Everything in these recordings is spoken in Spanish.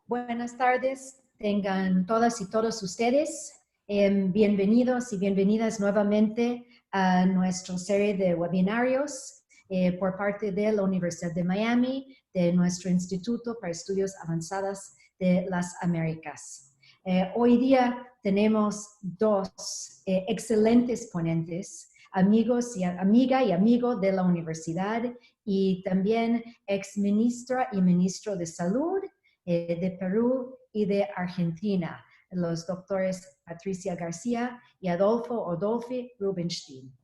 Buenas tardes, tengan todas y todos ustedes. Bienvenidos y bienvenidas nuevamente a nuestra serie de webinarios por parte de la Universidad de Miami, de nuestro Instituto para Estudios Avanzados de las Américas. Hoy día tenemos dos excelentes ponentes, amigos y amiga y amigo de la universidad y también ex ministra y ministro de Salud de Perú y de Argentina, los doctores Patricia García y Adolfo Rubinstein.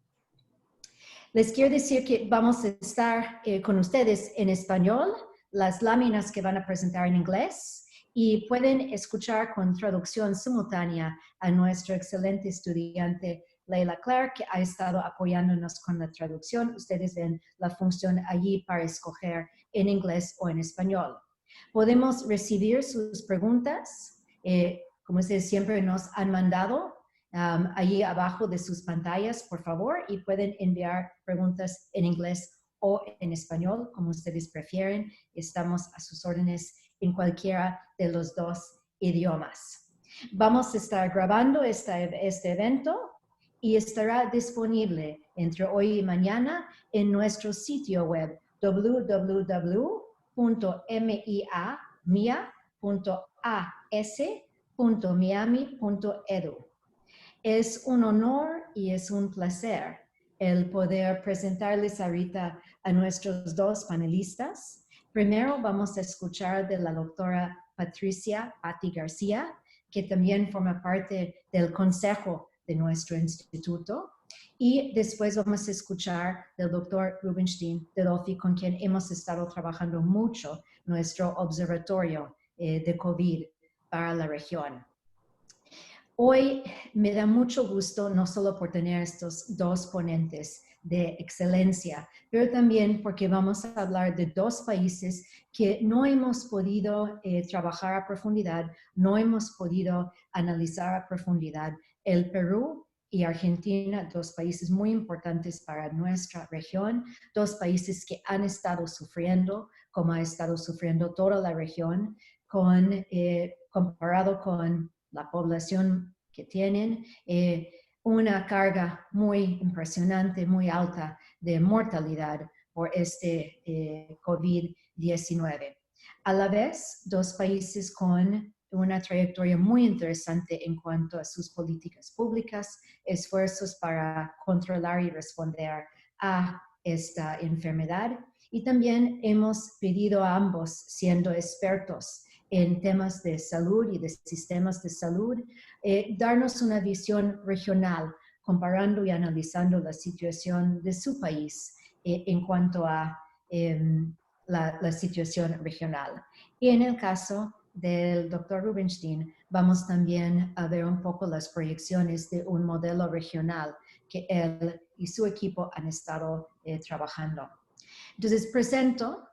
Les quiero decir que vamos a estar con ustedes en español, las láminas que van a presentar en inglés, y pueden escuchar con traducción simultánea a nuestro excelente estudiante Leila Clark, que ha estado apoyándonos con la traducción. Ustedes ven la función allí para escoger en inglés o en español. Podemos recibir sus preguntas, como ustedes siempre nos han mandado, allí abajo de sus pantallas, por favor, y pueden enviar preguntas en inglés o en español, como ustedes prefieren. Estamos a sus órdenes en cualquiera de los dos idiomas. Vamos a estar grabando este evento y estará disponible entre hoy y mañana en nuestro sitio web www.mia.as.miami.edu. Es un honor y es un placer el poder presentarles ahorita a nuestros dos panelistas. Primero vamos a escuchar de la doctora Patricia Patti García, que también forma parte del consejo de nuestro instituto. Y después vamos a escuchar del doctor Rubinstein de Dolphy, con quien hemos estado trabajando mucho nuestro observatorio de COVID para la región. Hoy me da mucho gusto no solo por tener estos dos ponentes de excelencia, pero también porque vamos a hablar de dos países que no hemos podido trabajar a profundidad, no hemos podido analizar a profundidad. El Perú y Argentina, dos países muy importantes para nuestra región, dos países que han estado sufriendo, como ha estado sufriendo toda la región, comparado con la población que tienen, una carga muy impresionante, muy alta de mortalidad por este COVID-19. A la vez, dos países con una trayectoria muy interesante en cuanto a sus políticas públicas, esfuerzos para controlar y responder a esta enfermedad. Y también hemos pedido a ambos, siendo expertos en temas de salud y de sistemas de salud, darnos una visión regional, comparando y analizando la situación de su país en cuanto a la situación regional. Y en el caso del doctor Rubinstein, vamos también a ver un poco las proyecciones de un modelo regional que él y su equipo han estado trabajando. Entonces presento,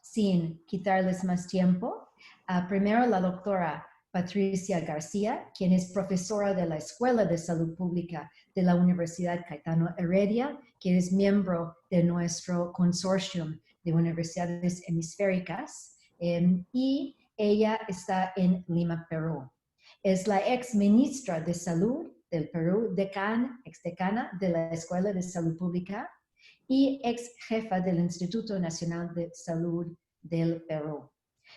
sin quitarles más tiempo, primero la doctora Patricia García, quien es profesora de la Escuela de Salud Pública de la Universidad Cayetano Heredia, que es miembro de nuestro consorcio de universidades hemisféricas, y ella está en Lima, Perú. Es la ex ministra de Salud del Perú, exdecana de la Escuela de Salud Pública y ex jefa del Instituto Nacional de Salud del Perú.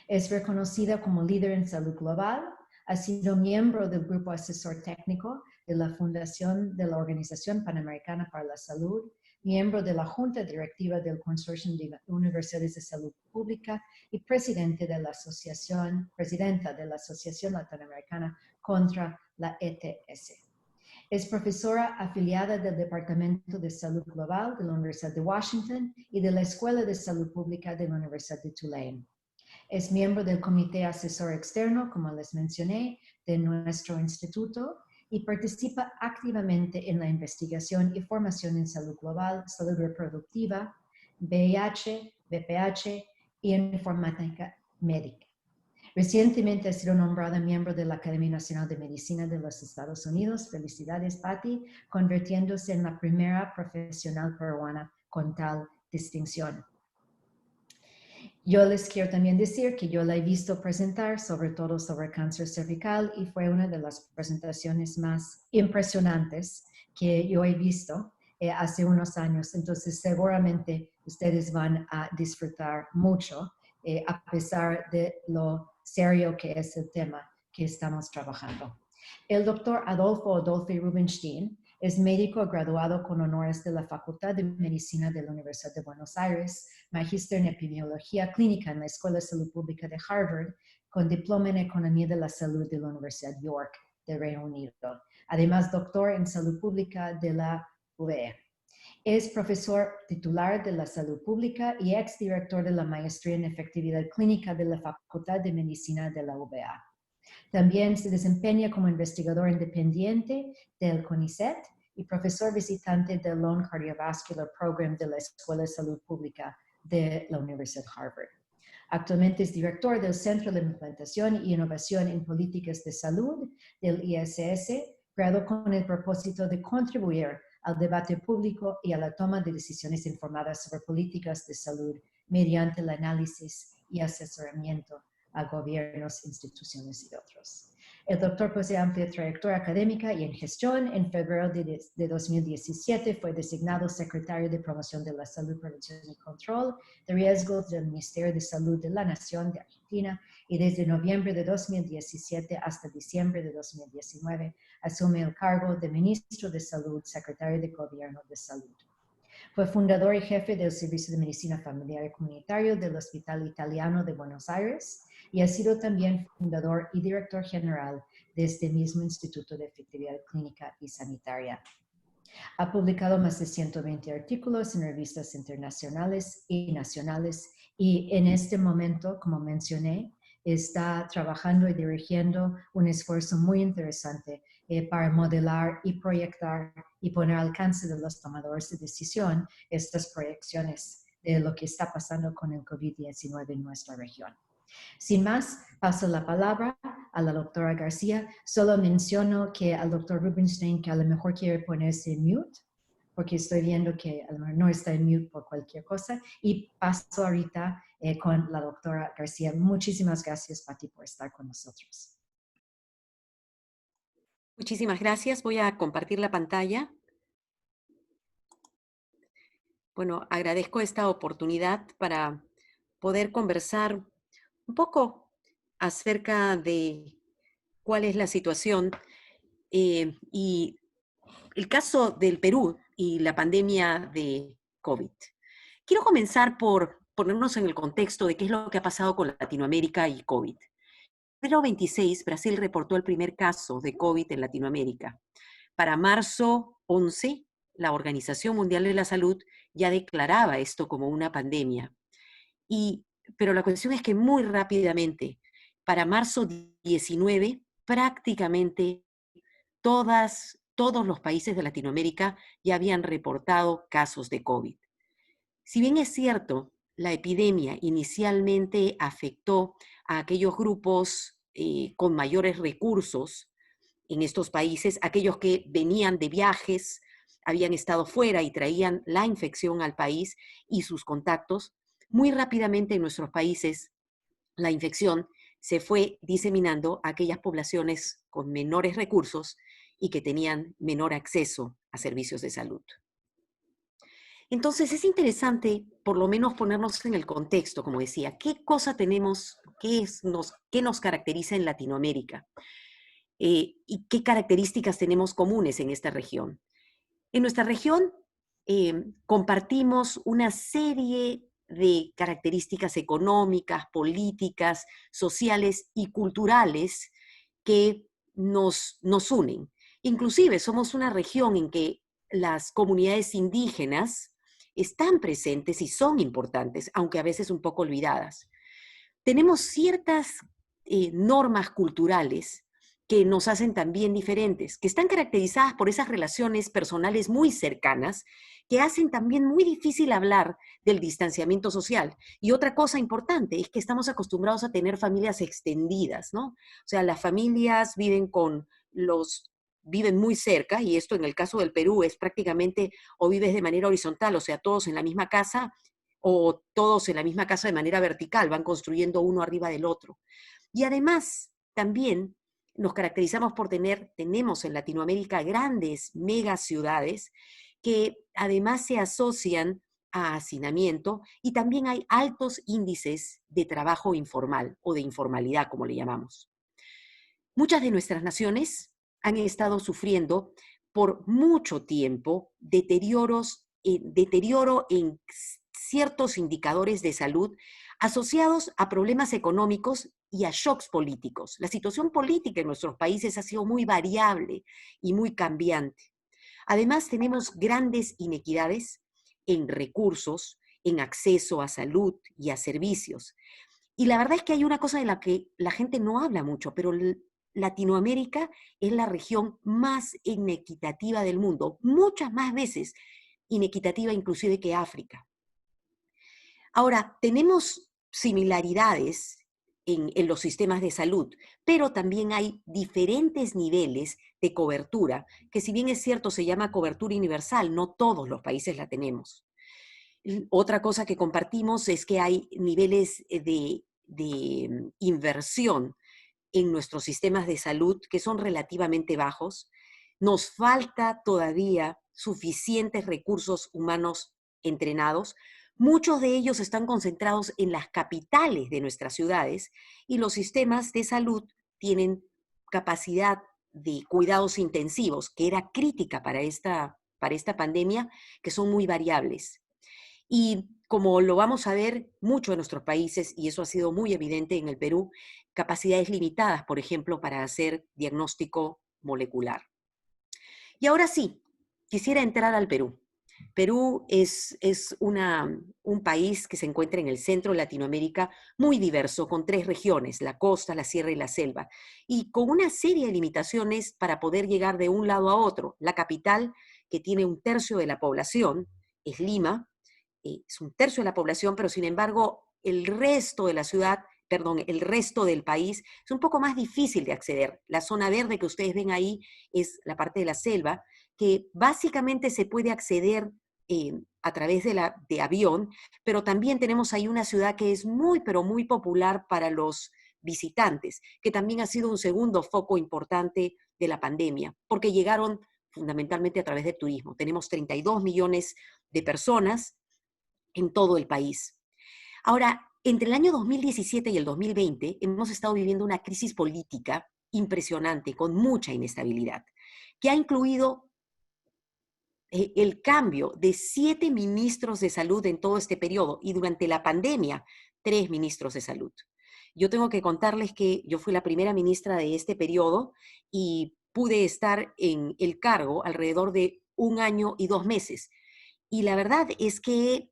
Es reconocida como líder en salud global, ha sido miembro del grupo asesor técnico de la Fundación de la Organización Panamericana para la Salud, miembro de la Junta Directiva del Consorcio de Universidades de Salud Pública y presidenta de la Asociación Latinoamericana contra la ETS. Es profesora afiliada del Departamento de Salud Global de la Universidad de Washington y de la Escuela de Salud Pública de la Universidad de Tulane. Es miembro del Comité Asesor Externo, como les mencioné, de nuestro instituto y participa activamente en la investigación y formación en salud global, salud reproductiva, VIH, VPH y informática médica. Recientemente ha sido nombrada miembro de la Academia Nacional de Medicina de los Estados Unidos. Felicidades, Patti, convirtiéndose en la primera profesional peruana con tal distinción. Yo les quiero también decir que yo la he visto presentar, sobre todo sobre cáncer cervical, y fue una de las presentaciones más impresionantes que yo he visto hace unos años. Entonces, seguramente ustedes van a disfrutar mucho, a pesar de lo serio que es el tema que estamos trabajando. El doctor Adolfo Adolfi Rubinstein es médico graduado con honores de la Facultad de Medicina de la Universidad de Buenos Aires, magíster en epidemiología clínica en la Escuela de Salud Pública de Harvard, con diploma en economía de la salud de la Universidad York del Reino Unido. Además, doctor en salud pública de la UVE. Es profesor titular de la salud pública y exdirector de la maestría en efectividad clínica de la Facultad de Medicina de la UVA. También se desempeña como investigador independiente del CONICET y profesor visitante del Lung Cardiovascular Program de la Escuela de Salud Pública de la Universidad Harvard. Actualmente es director del Centro de Implantación y Innovación en Políticas de Salud del ISS, creado con el propósito de contribuir al debate público y a la toma de decisiones informadas sobre políticas de salud mediante el análisis y asesoramiento a gobiernos, instituciones y otros. El doctor posee amplia trayectoria académica y en gestión. En febrero de 2017 fue designado secretario de Promoción de la Salud, Prevención y Control de Riesgos del Ministerio de Salud de la Nación de Argentina y desde noviembre de 2017 hasta diciembre de 2019 asume el cargo de Ministro de Salud, Secretario de Gobierno de Salud. Fue fundador y jefe del Servicio de Medicina Familiar y Comunitario del Hospital Italiano de Buenos Aires y ha sido también fundador y director general de este mismo Instituto de Efectividad Clínica y Sanitaria. Ha publicado más de 120 artículos en revistas internacionales y nacionales y en este momento, como mencioné, está trabajando y dirigiendo un esfuerzo muy interesante para modelar y proyectar y poner al alcance de los tomadores de decisión estas proyecciones de lo que está pasando con el COVID-19 en nuestra región. Sin más, paso la palabra a la doctora García. Solo menciono que al doctor Rubinstein que a lo mejor quiere ponerse en mute, porque estoy viendo que a lo mejor no está en mute por cualquier cosa. Y paso ahorita con la doctora García. Muchísimas gracias, Pati, por estar con nosotros. Muchísimas gracias. Voy a compartir la pantalla. Bueno, agradezco esta oportunidad para poder conversar un poco acerca de cuál es la situación y el caso del Perú y la pandemia de COVID. Quiero comenzar por ponernos en el contexto de qué es lo que ha pasado con Latinoamérica y COVID. En febrero 26, Brasil reportó el primer caso de COVID en Latinoamérica. Para marzo 11, la Organización Mundial de la Salud ya declaraba esto como una pandemia. Pero la cuestión es que muy rápidamente, para marzo 19, prácticamente todos los países de Latinoamérica ya habían reportado casos de COVID. Si bien es cierto, la epidemia inicialmente afectó a aquellos grupos con mayores recursos en estos países, aquellos que venían de viajes, habían estado fuera y traían la infección al país y sus contactos, muy rápidamente en nuestros países la infección se fue diseminando a aquellas poblaciones con menores recursos y que tenían menor acceso a servicios de salud. Entonces es interesante por lo menos ponernos en el contexto, como decía, qué cosa tenemos, qué nos caracteriza en Latinoamérica y qué características tenemos comunes en esta región. En nuestra región compartimos una serie de características económicas, políticas, sociales y culturales que nos unen. Inclusive somos una región en que las comunidades indígenas están presentes y son importantes, aunque a veces un poco olvidadas. Tenemos ciertas normas culturales que nos hacen también diferentes, que están caracterizadas por esas relaciones personales muy cercanas, que hacen también muy difícil hablar del distanciamiento social. Y otra cosa importante es que estamos acostumbrados a tener familias extendidas, ¿no? O sea, las familias viven muy cerca, y esto en el caso del Perú es prácticamente o vives de manera horizontal, o sea, todos en la misma casa, o todos en la misma casa de manera vertical, van construyendo uno arriba del otro. Y además, también nos caracterizamos por tenemos en Latinoamérica grandes megaciudades que además se asocian a hacinamiento y también hay altos índices de trabajo informal o de informalidad, como le llamamos. Muchas de nuestras naciones han estado sufriendo por mucho tiempo deterioro en ciertos indicadores de salud asociados a problemas económicos y a shocks políticos. La situación política en nuestros países ha sido muy variable y muy cambiante. Además, tenemos grandes inequidades en recursos, en acceso a salud y a servicios. Y la verdad es que hay una cosa de la que la gente no habla mucho, pero Latinoamérica es la región más inequitativa del mundo, muchas más veces inequitativa inclusive que África. Ahora, tenemos similaridades en los sistemas de salud, pero también hay diferentes niveles de cobertura, que si bien es cierto se llama cobertura universal, no todos los países la tenemos. Otra cosa que compartimos es que hay niveles de inversión en nuestros sistemas de salud que son relativamente bajos. Nos falta todavía suficientes recursos humanos entrenados. Muchos de ellos están concentrados en las capitales de nuestras ciudades y los sistemas de salud tienen capacidad de cuidados intensivos, que era crítica para esta pandemia, que son muy variables. Y como lo vamos a ver mucho en nuestros países, y eso ha sido muy evidente en el Perú, capacidades limitadas, por ejemplo, para hacer diagnóstico molecular. Y ahora sí, quisiera entrar al Perú. Perú es un país que se encuentra en el centro de Latinoamérica, muy diverso, con 3 regiones, la costa, la sierra y la selva, y con una serie de limitaciones para poder llegar de un lado a otro. La capital, que tiene 1/3 de la población, es Lima, es 1/3 de la población, pero sin embargo el resto de la ciudad, perdón, el resto del país es un poco más difícil de acceder. La zona verde que ustedes ven ahí es la parte de la selva, que básicamente se puede acceder a través de avión, pero también tenemos ahí una ciudad que es muy, pero muy popular para los visitantes, que también ha sido un segundo foco importante de la pandemia, porque llegaron fundamentalmente a través del turismo. Tenemos 32 millones de personas en todo el país. Ahora, entre el año 2017 y el 2020 hemos estado viviendo una crisis política impresionante, con mucha inestabilidad, que ha incluido el cambio de 7 ministros de salud en todo este periodo y durante la pandemia, 3 ministros de salud. Yo tengo que contarles que yo fui la primera ministra de este periodo y pude estar en el cargo alrededor de 1 año y 2 meses. Y la verdad es que he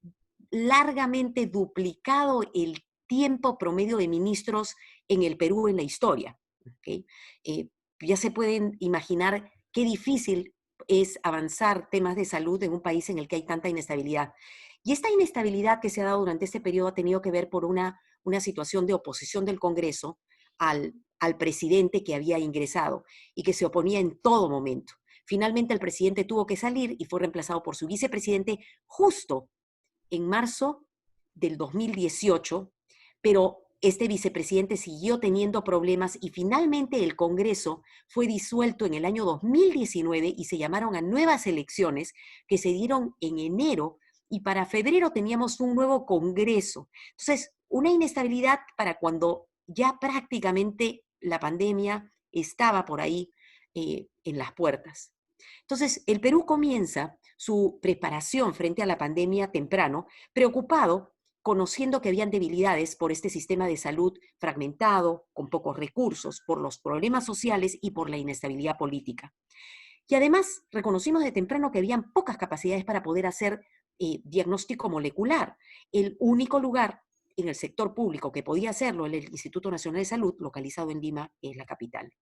largamente duplicado el tiempo promedio de ministros en el Perú en la historia. ¿Okay? Ya se pueden imaginar qué difícil es avanzar temas de salud en un país en el que hay tanta inestabilidad. Y esta inestabilidad que se ha dado durante este periodo ha tenido que ver por una situación de oposición del Congreso al presidente que había ingresado y que se oponía en todo momento. Finalmente el presidente tuvo que salir y fue reemplazado por su vicepresidente justo en marzo del 2018, pero este vicepresidente siguió teniendo problemas y finalmente el Congreso fue disuelto en el año 2019 y se llamaron a nuevas elecciones que se dieron en enero y para febrero teníamos un nuevo Congreso. Entonces, una inestabilidad para cuando ya prácticamente la pandemia estaba por ahí en las puertas. Entonces, el Perú comienza su preparación frente a la pandemia temprano, preocupado, conociendo que habían debilidades por este sistema de salud fragmentado, con pocos recursos, por los problemas sociales y por la inestabilidad política. Y además, reconocimos de temprano que habían pocas capacidades para poder hacer diagnóstico molecular. El único lugar en el sector público que podía hacerlo, el Instituto Nacional de Salud, localizado en Lima, es la capital.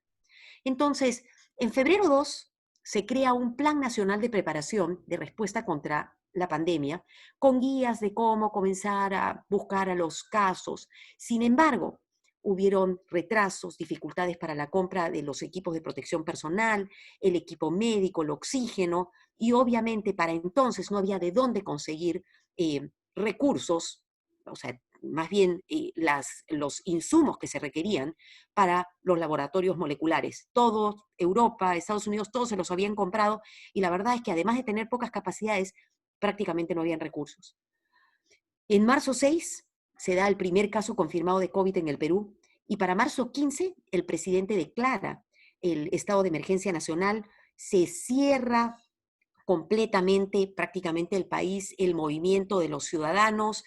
Entonces, en febrero 2 se crea un Plan Nacional de Preparación de Respuesta contra la pandemia, con guías de cómo comenzar a buscar a los casos. Sin embargo, hubieron retrasos, dificultades para la compra de los equipos de protección personal, el equipo médico, el oxígeno, y obviamente para entonces no había de dónde conseguir recursos, o sea, más bien los insumos que se requerían para los laboratorios moleculares. Todos, Europa, Estados Unidos, todos se los habían comprado y la verdad es que además de tener pocas capacidades, prácticamente no habían recursos. En marzo 6 se da el primer caso confirmado de COVID en el Perú y para marzo 15 el presidente declara el estado de emergencia nacional, se cierra completamente, prácticamente el país, el movimiento de los ciudadanos,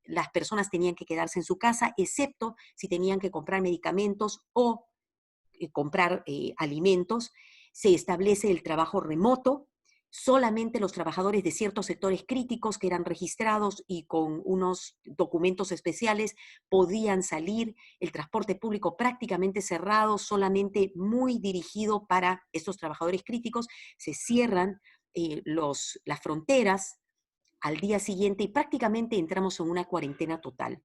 las personas tenían que quedarse en su casa, excepto si tenían que comprar medicamentos o comprar alimentos. Se establece el trabajo remoto. Solamente los trabajadores de ciertos sectores críticos que eran registrados y con unos documentos especiales podían salir. El transporte público prácticamente cerrado, solamente muy dirigido para estos trabajadores críticos. Se cierran las fronteras al día siguiente y prácticamente entramos en una cuarentena total.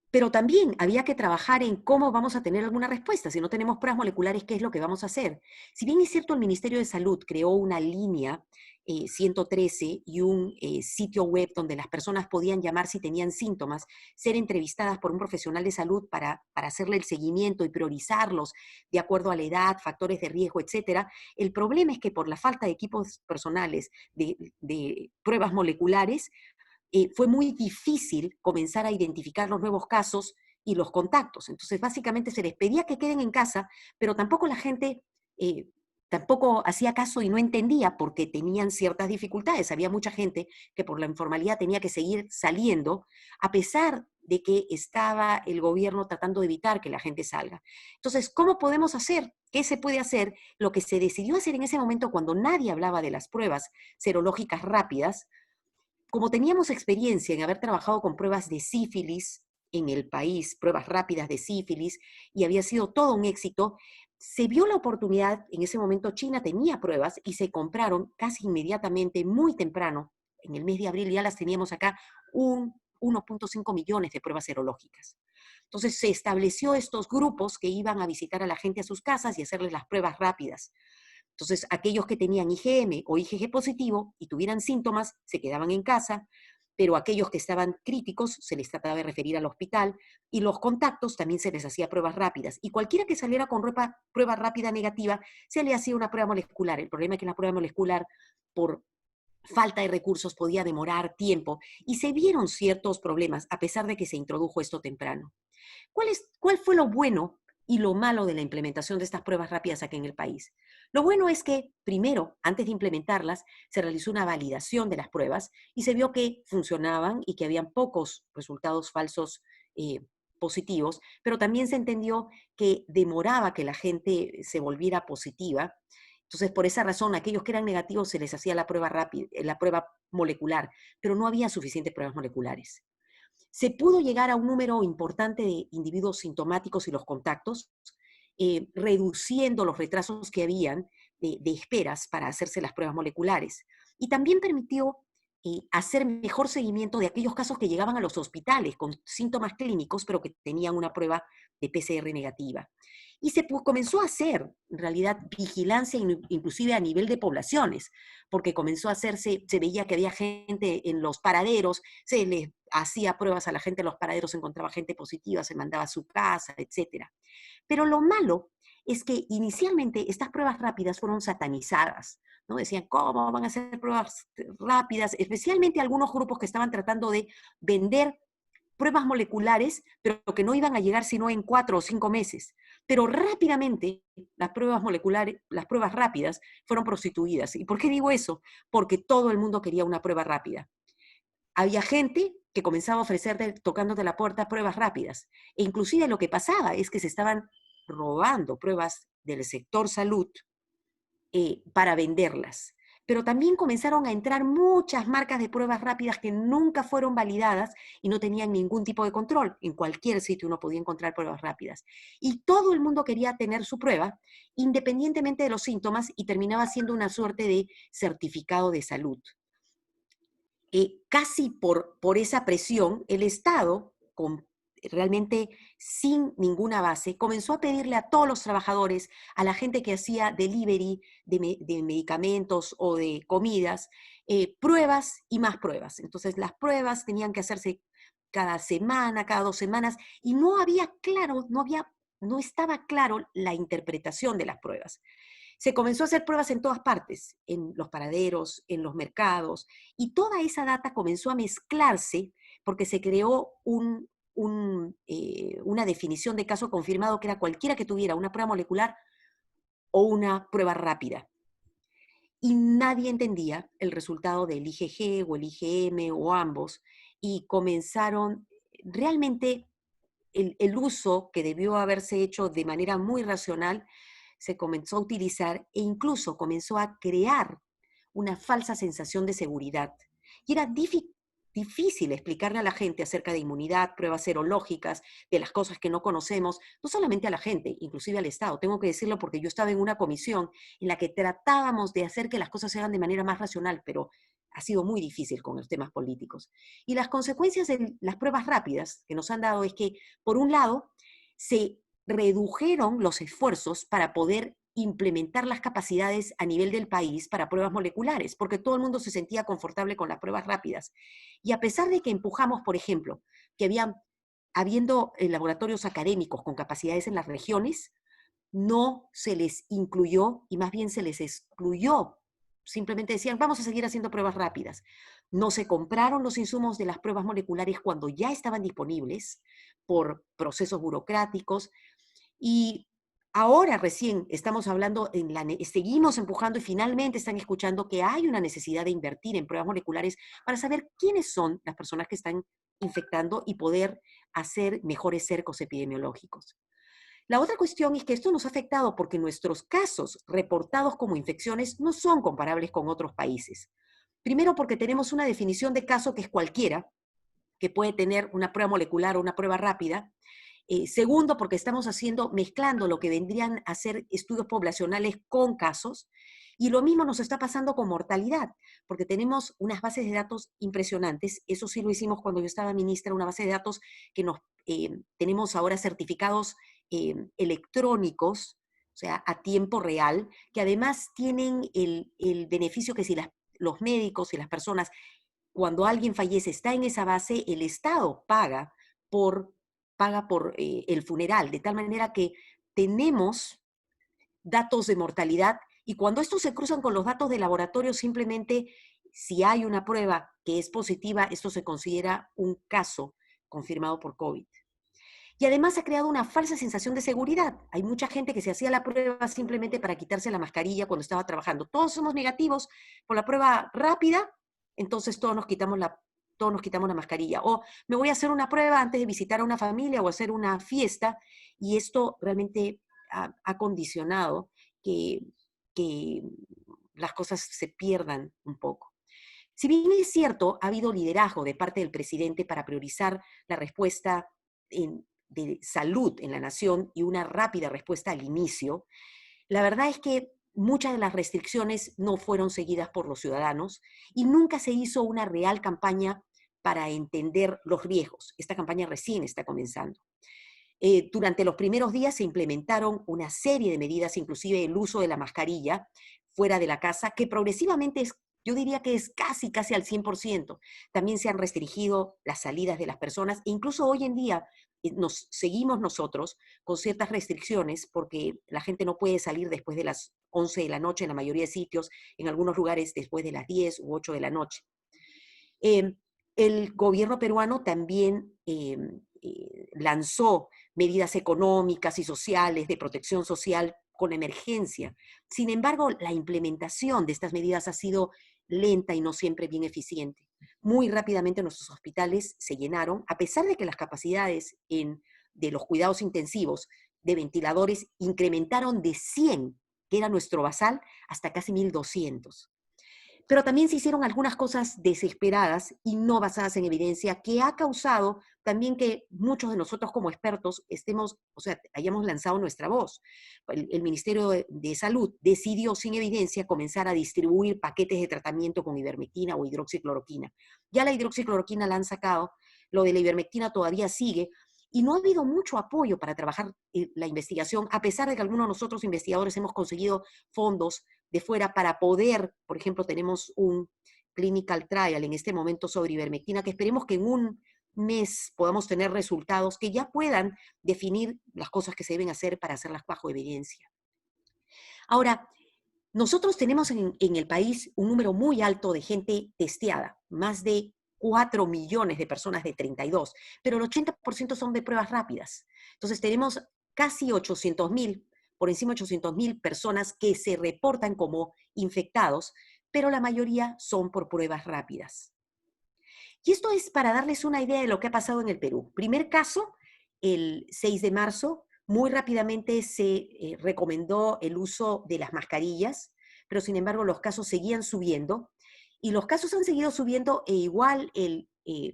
Pero también había que trabajar en cómo vamos a tener alguna respuesta. Si no tenemos pruebas moleculares, ¿qué es lo que vamos a hacer? Si bien es cierto, el Ministerio de Salud creó una línea 113 y un sitio web donde las personas podían llamar si tenían síntomas, ser entrevistadas por un profesional de salud para hacerle el seguimiento y priorizarlos de acuerdo a la edad, factores de riesgo, etcétera. El problema es que por la falta de equipos personales de pruebas moleculares, fue muy difícil comenzar a identificar los nuevos casos y los contactos. Entonces, básicamente se les pedía que queden en casa, pero tampoco la gente tampoco hacía caso y no entendía porque tenían ciertas dificultades. Había mucha gente que por la informalidad tenía que seguir saliendo, a pesar de que estaba el gobierno tratando de evitar que la gente salga. Entonces, ¿cómo podemos hacer? ¿Qué se puede hacer? Lo que se decidió hacer en ese momento, cuando nadie hablaba de las pruebas serológicas rápidas, como teníamos experiencia en haber trabajado con pruebas de sífilis en el país, pruebas rápidas de sífilis, y había sido todo un éxito, se vio la oportunidad, en ese momento China tenía pruebas y se compraron casi inmediatamente, muy temprano, en el mes de abril ya las teníamos acá, 1.5 millones de pruebas serológicas. Entonces se estableció estos grupos que iban a visitar a la gente a sus casas y hacerles las pruebas rápidas. Entonces, aquellos que tenían IgM o IgG positivo y tuvieran síntomas, se quedaban en casa, pero aquellos que estaban críticos se les trataba de referir al hospital y los contactos también se les hacía pruebas rápidas. Y cualquiera que saliera con prueba rápida negativa, se le hacía una prueba molecular. El problema es que la prueba molecular, por falta de recursos, podía demorar tiempo y se vieron ciertos problemas a pesar de que se introdujo esto temprano. ¿Cuál fue lo bueno y lo malo de la implementación de estas pruebas rápidas aquí en el país? Lo bueno es que, primero, antes de implementarlas, se realizó una validación de las pruebas y se vio que funcionaban y que habían pocos resultados falsos positivos, pero también se entendió que demoraba que la gente se volviera positiva. Entonces, por esa razón, a aquellos que eran negativos se les hacía la prueba rápida, la prueba molecular, pero no había suficientes pruebas moleculares. Se pudo llegar a un número importante de individuos sintomáticos y los contactos, reduciendo los retrasos que habían de esperas para hacerse las pruebas moleculares. Y también permitió hacer mejor seguimiento de aquellos casos que llegaban a los hospitales con síntomas clínicos, pero que tenían una prueba de PCR negativa. Y se comenzó a hacer, en realidad, vigilancia inclusive a nivel de poblaciones, porque comenzó a hacerse, se veía que había gente en los paraderos, se les hacía pruebas a la gente en los paraderos, se encontraba gente positiva, se mandaba a su casa, etc. Pero lo malo es que inicialmente estas pruebas rápidas fueron satanizadas, ¿no? Decían, ¿cómo van a hacer pruebas rápidas? Especialmente algunos grupos que estaban tratando de vender pruebas moleculares, pero que no iban a llegar sino en 4 o 5 meses. Pero rápidamente las pruebas moleculares, las pruebas rápidas fueron prostituidas. ¿Y por qué digo eso? Porque todo el mundo quería una prueba rápida. Había gente que comenzaba a ofrecerte, tocándote la puerta, pruebas rápidas. E inclusive lo que pasaba es que se estaban robando pruebas del sector salud para venderlas. Pero también comenzaron a entrar muchas marcas de pruebas rápidas que nunca fueron validadas y no tenían ningún tipo de control. En cualquier sitio uno podía encontrar pruebas rápidas. Y todo el mundo quería tener su prueba, independientemente de los síntomas, y terminaba siendo una suerte de certificado de salud. Casi por esa presión, el Estado, con realmente sin ninguna base, comenzó a pedirle a todos los trabajadores, a la gente que hacía delivery de medicamentos o de comidas, pruebas y más pruebas. Entonces las pruebas tenían que hacerse cada semana, cada 2 semanas, y no había claro, no estaba claro la interpretación de las pruebas. Se comenzó a hacer pruebas en todas partes, en los paraderos, en los mercados, y toda esa data comenzó a mezclarse porque se creó una definición de caso confirmado que era cualquiera que tuviera una prueba molecular o una prueba rápida. Y nadie entendía el resultado del IgG o el IgM o ambos, y comenzaron realmente el uso que debió haberse hecho de manera muy racional, se comenzó a utilizar e incluso comenzó a crear una falsa sensación de seguridad. Y era difícil explicarle a la gente acerca de inmunidad, pruebas serológicas, de las cosas que no conocemos, no solamente a la gente, inclusive al Estado. Tengo que decirlo porque yo estaba en una comisión en la que tratábamos de hacer que las cosas se hagan de manera más racional, pero ha sido muy difícil con los temas políticos. Y las consecuencias de las pruebas rápidas que nos han dado es que, por un lado, se redujeron los esfuerzos para poder implementar las capacidades a nivel del país para pruebas moleculares, porque todo el mundo se sentía confortable con las pruebas rápidas. Y a pesar de que empujamos, por ejemplo, que habiendo laboratorios académicos con capacidades en las regiones, no se les incluyó y más bien se les excluyó. Simplemente decían, vamos a seguir haciendo pruebas rápidas. No se compraron los insumos de las pruebas moleculares cuando ya estaban disponibles por procesos burocráticos, y ahora recién estamos hablando, seguimos empujando y finalmente están escuchando que hay una necesidad de invertir en pruebas moleculares para saber quiénes son las personas que están infectando y poder hacer mejores cercos epidemiológicos. La otra cuestión es que esto nos ha afectado porque nuestros casos reportados como infecciones no son comparables con otros países. Primero, porque tenemos una definición de caso que es cualquiera, que puede tener una prueba molecular o una prueba rápida. Segundo, porque estamos mezclando lo que vendrían a ser estudios poblacionales con casos. Y lo mismo nos está pasando con mortalidad, porque tenemos unas bases de datos impresionantes. Eso sí lo hicimos cuando yo estaba ministra, una base de datos que tenemos ahora certificados electrónicos, o sea, a tiempo real, que además tienen el beneficio que si los médicos y las personas, cuando alguien fallece, está en esa base, el Estado paga por el funeral, de tal manera que tenemos datos de mortalidad, y cuando estos se cruzan con los datos de laboratorio, simplemente si hay una prueba que es positiva, esto se considera un caso confirmado por COVID. Y además ha creado una falsa sensación de seguridad. Hay mucha gente que se hacía la prueba simplemente para quitarse la mascarilla cuando estaba trabajando. Todos somos negativos por la prueba rápida, entonces todos nos quitamos la mascarilla. O me voy a hacer una prueba antes de visitar a una familia o hacer una fiesta, y esto realmente ha condicionado que las cosas se pierdan un poco. Si bien es cierto, ha habido liderazgo de parte del presidente para priorizar la respuesta de salud en la nación y una rápida respuesta al inicio, la verdad es que muchas de las restricciones no fueron seguidas por los ciudadanos y nunca se hizo una real campaña para entender los riesgos. Esta campaña recién está comenzando. Durante los primeros días se implementaron una serie de medidas, inclusive el uso de la mascarilla fuera de la casa, que progresivamente yo diría que es casi al 100%. También se han restringido las salidas de las personas, e incluso hoy en día seguimos nosotros con ciertas restricciones porque la gente no puede salir después de las 11 de la noche en la mayoría de sitios, en algunos lugares después de las 10 u 8 de la noche. El gobierno peruano también lanzó medidas económicas y sociales de protección social con emergencia. Sin embargo, la implementación de estas medidas ha sido lenta y no siempre bien eficiente. Muy rápidamente nuestros hospitales se llenaron, a pesar de que las capacidades de los cuidados intensivos de ventiladores incrementaron de 100, que era nuestro basal, hasta casi 1.200. Pero también se hicieron algunas cosas desesperadas y no basadas en evidencia, que ha causado también que muchos de nosotros como expertos hayamos lanzado nuestra voz. El Ministerio de Salud decidió sin evidencia comenzar a distribuir paquetes de tratamiento con ivermectina o hidroxicloroquina. Ya la hidroxicloroquina la han sacado, lo de la ivermectina todavía sigue, y no ha habido mucho apoyo para trabajar la investigación, a pesar de que algunos de nosotros investigadores hemos conseguido fondos de fuera para poder, por ejemplo, tenemos un clinical trial en este momento sobre ivermectina, que esperemos que en un mes podamos tener resultados que ya puedan definir las cosas que se deben hacer para hacerlas bajo evidencia. Ahora, nosotros tenemos en el país un número muy alto de gente testeada, más de 4 millones de personas de 32, pero el 80% son de pruebas rápidas. Entonces tenemos casi 800,000, por encima de 800,000 personas que se reportan como infectados, pero la mayoría son por pruebas rápidas. Y esto es para darles una idea de lo que ha pasado en el Perú. Primer caso, el 6 de marzo, muy rápidamente se recomendó el uso de las mascarillas, pero sin embargo los casos seguían subiendo. Y los casos han seguido subiendo e igual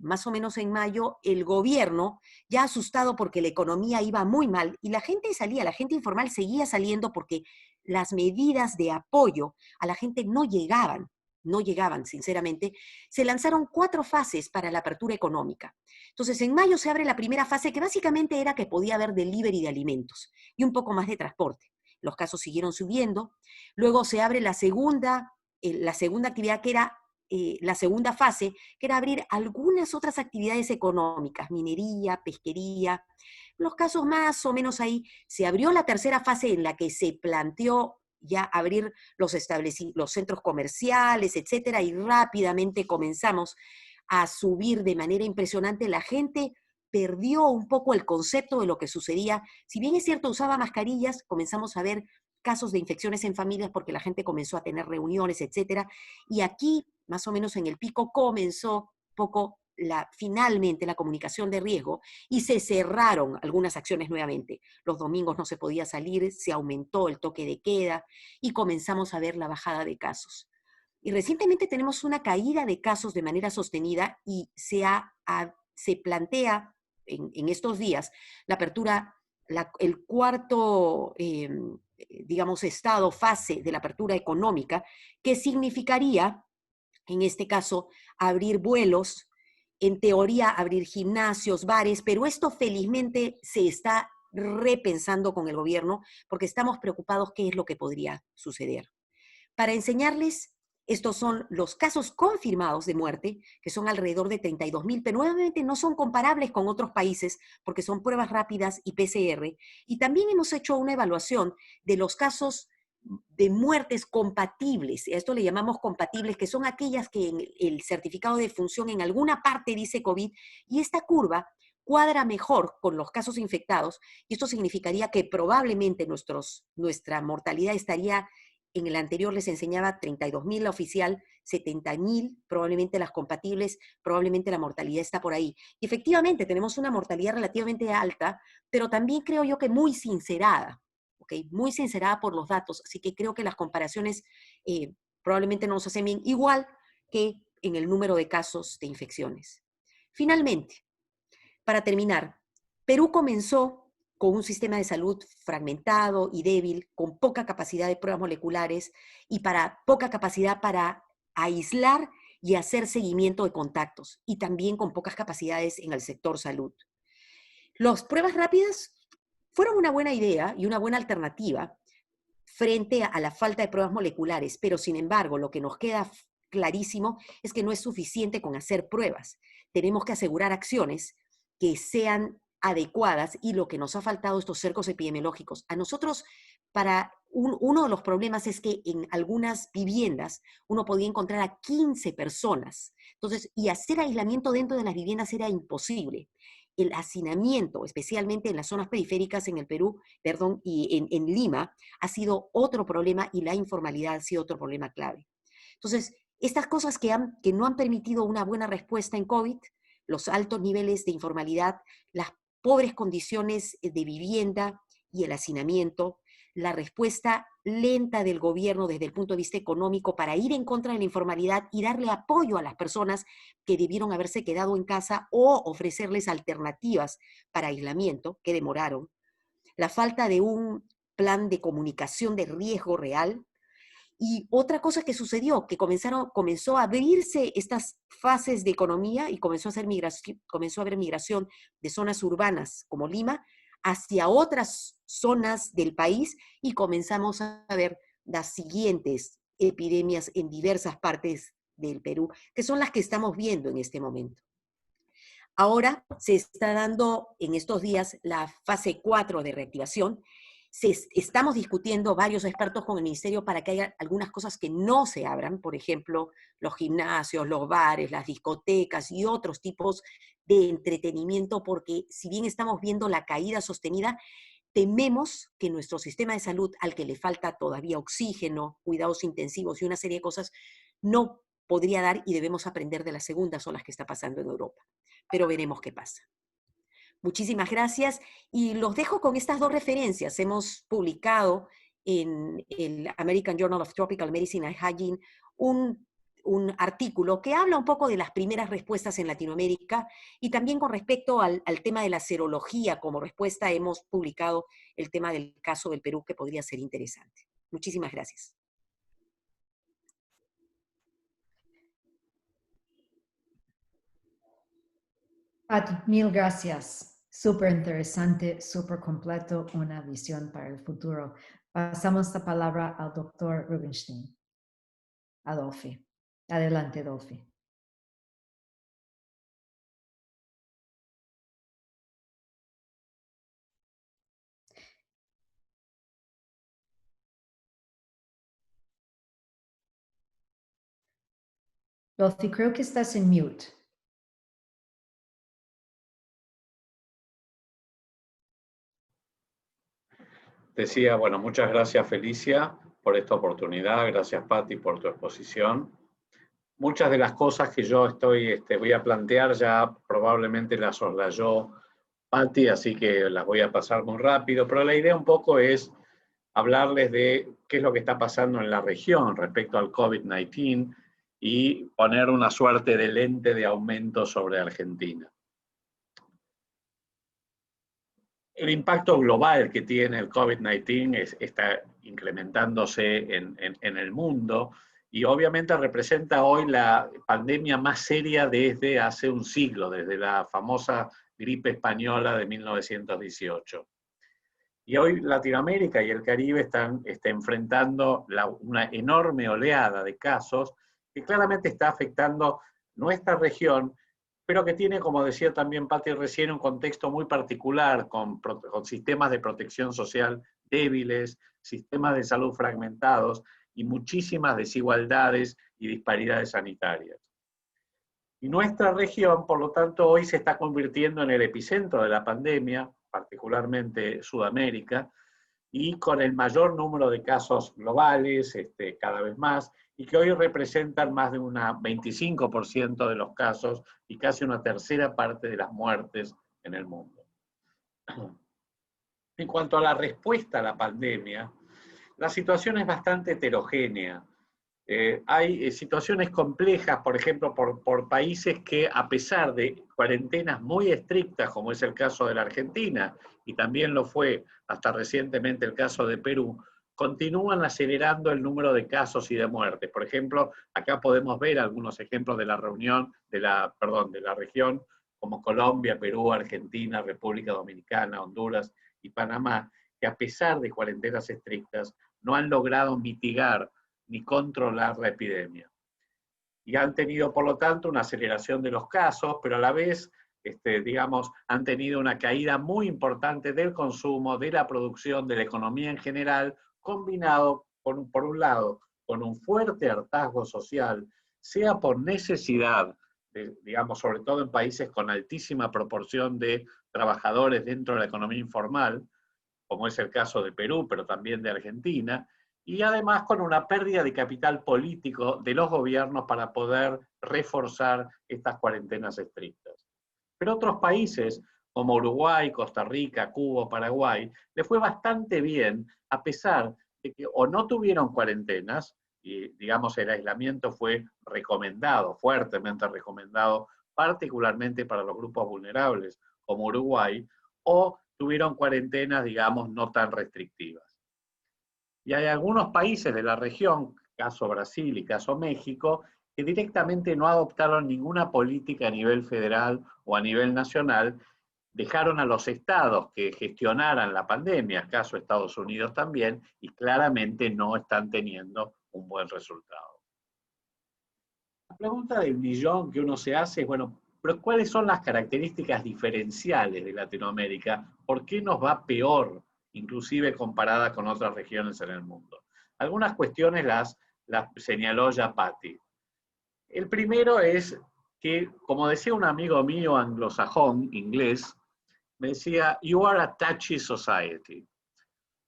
más o menos en mayo, el gobierno, ya asustado porque la economía iba muy mal, y la gente salía, la gente informal seguía saliendo porque las medidas de apoyo a la gente no llegaban, sinceramente. Se lanzaron 4 fases para la apertura económica. Entonces, en mayo se abre la primera fase, que básicamente era que podía haber delivery de alimentos y un poco más de transporte. Los casos siguieron subiendo. Luego se abre la segunda actividad, que era la segunda fase, que era abrir algunas otras actividades económicas, minería, pesquería. Los casos más o menos ahí. Se abrió la tercera fase, en la que se planteó ya abrir los centros comerciales, etcétera, y rápidamente comenzamos a subir de manera impresionante. La gente perdió un poco el concepto de lo que sucedía. Si bien es cierto, usaba mascarillas, comenzamos a ver casos de infecciones en familias porque la gente comenzó a tener reuniones, etcétera. Y aquí, más o menos en el pico, comenzó poco finalmente la comunicación de riesgo, y se cerraron algunas acciones nuevamente. Los domingos no se podía salir, se aumentó el toque de queda y comenzamos a ver la bajada de casos. Y recientemente tenemos una caída de casos de manera sostenida, y se plantea en estos días la apertura, el cuarto, digamos, fase de la apertura económica, que significaría, en este caso, abrir vuelos, en teoría abrir gimnasios, bares, pero esto felizmente se está repensando con el gobierno, porque estamos preocupados qué es lo que podría suceder. Para enseñarles, estos son los casos confirmados de muerte, que son alrededor de 32,000, pero nuevamente no son comparables con otros países porque son pruebas rápidas y PCR. Y también hemos hecho una evaluación de los casos de muertes compatibles. A esto le llamamos compatibles, que son aquellas que en el certificado de defunción en alguna parte dice COVID, y esta curva cuadra mejor con los casos infectados, y esto significaría que probablemente nuestra mortalidad estaría, en el anterior les enseñaba 32,000 la oficial, 70,000 probablemente las compatibles, probablemente la mortalidad está por ahí. Y efectivamente tenemos una mortalidad relativamente alta, pero también creo yo que muy sincerada, ¿ok? Muy sincerada por los datos, así que creo que las comparaciones probablemente no nos hacen bien, igual que en el número de casos de infecciones. Finalmente, para terminar, Perú comenzó con un sistema de salud fragmentado y débil, con poca capacidad de pruebas moleculares y poca capacidad para aislar y hacer seguimiento de contactos, y también con pocas capacidades en el sector salud. Las pruebas rápidas fueron una buena idea y una buena alternativa frente a la falta de pruebas moleculares, pero sin embargo, lo que nos queda clarísimo es que no es suficiente con hacer pruebas. Tenemos que asegurar acciones que sean adecuadas, y lo que nos ha faltado, estos cercos epidemiológicos. A nosotros, uno de los problemas es que en algunas viviendas uno podía encontrar a 15 personas. Entonces, y hacer aislamiento dentro de las viviendas era imposible. El hacinamiento, especialmente en las zonas periféricas en el Perú, perdón, y en Lima, ha sido otro problema, y la informalidad ha sido otro problema clave. Entonces, estas cosas que no han permitido una buena respuesta en COVID, los altos niveles de informalidad, las pobres condiciones de vivienda y el hacinamiento, la respuesta lenta del gobierno desde el punto de vista económico para ir en contra de la informalidad y darle apoyo a las personas que debieron haberse quedado en casa, o ofrecerles alternativas para aislamiento, que demoraron, la falta de un plan de comunicación de riesgo real, Y otra cosa que sucedió, que comenzó a abrirse estas fases de economía y comenzó a haber migración de zonas urbanas como Lima hacia otras zonas del país y comenzamos a ver las siguientes epidemias en diversas partes del Perú, que son las que estamos viendo en este momento. Ahora se está dando en estos días la fase 4 de reactivación. Estamos discutiendo varios expertos con el Ministerio para que haya algunas cosas que no se abran, por ejemplo, los gimnasios, los bares, las discotecas y otros tipos de entretenimiento, porque si bien estamos viendo la caída sostenida, tememos que nuestro sistema de salud, al que le falta todavía oxígeno, cuidados intensivos y una serie de cosas, no podría dar y debemos aprender de las segundas olas que está pasando en Europa. Pero veremos qué pasa. Muchísimas gracias y los dejo con estas dos referencias. Hemos publicado en el American Journal of Tropical Medicine and Hygiene un artículo que habla un poco de las primeras respuestas en Latinoamérica y también con respecto al tema de la serología como respuesta hemos publicado el tema del caso del Perú que podría ser interesante. Muchísimas gracias. Pati, mil gracias. Súper interesante, súper completo, una visión para el futuro. Pasamos la palabra al doctor Rubinstein. Adolfi. Adelante, Adolfi. Adolfi, creo que estás en mute. Decía, bueno, muchas gracias Felicia por esta oportunidad, gracias Patti por tu exposición. Muchas de las cosas que yo voy a plantear ya probablemente las soslayó Patti, así que las voy a pasar muy rápido, pero la idea un poco es hablarles de qué es lo que está pasando en la región respecto al COVID-19 y poner una suerte de lente de aumento sobre Argentina. El impacto global que tiene el COVID-19 está incrementándose en el mundo y obviamente representa hoy la pandemia más seria desde hace un siglo, desde la famosa gripe española de 1918. Y hoy Latinoamérica y el Caribe están enfrentando una enorme oleada de casos que claramente está afectando nuestra región, pero que tiene, como decía también Patti recién, un contexto muy particular, con sistemas de protección social débiles, sistemas de salud fragmentados y muchísimas desigualdades y disparidades sanitarias. Y nuestra región, por lo tanto, hoy se está convirtiendo en el epicentro de la pandemia, particularmente Sudamérica, y con el mayor número de casos globales, cada vez más, y que hoy representan más de un 25% de los casos y casi una tercera parte de las muertes en el mundo. En cuanto a la respuesta a la pandemia, la situación es bastante heterogénea. Hay situaciones complejas, por ejemplo, por países que a pesar de cuarentenas muy estrictas, como es el caso de la Argentina, y también lo fue hasta recientemente el caso de Perú, continúan acelerando el número de casos y de muertes. Por ejemplo, acá podemos ver algunos ejemplos de la región, como Colombia, Perú, Argentina, República Dominicana, Honduras y Panamá, que a pesar de cuarentenas estrictas, no han logrado mitigar ni controlar la epidemia. Y han tenido, por lo tanto, una aceleración de los casos, pero a la vez, han tenido una caída muy importante del consumo, de la producción, de la economía en general, combinado, por un lado, con un fuerte hartazgo social, sea por necesidad, sobre todo en países con altísima proporción de trabajadores dentro de la economía informal, como es el caso de Perú, pero también de Argentina, y además con una pérdida de capital político de los gobiernos para poder reforzar estas cuarentenas estrictas. Pero otros países, como Uruguay, Costa Rica, Cuba, Paraguay, les fue bastante bien, a pesar de que o no tuvieron cuarentenas, y el aislamiento fue recomendado, fuertemente recomendado, particularmente para los grupos vulnerables, como Uruguay, o tuvieron cuarentenas, no tan restrictivas. Y hay algunos países de la región, caso Brasil y caso México, que directamente no adoptaron ninguna política a nivel federal o a nivel nacional, dejaron a los estados que gestionaran la pandemia, caso Estados Unidos también, y claramente no están teniendo un buen resultado. La pregunta del millón que uno se hace es, bueno, pero ¿cuáles son las características diferenciales de Latinoamérica? ¿Por qué nos va peor, inclusive comparada con otras regiones en el mundo? Algunas cuestiones las señaló ya Patti. El primero es que, como decía un amigo mío anglosajón, inglés, me decía, you are a touchy society.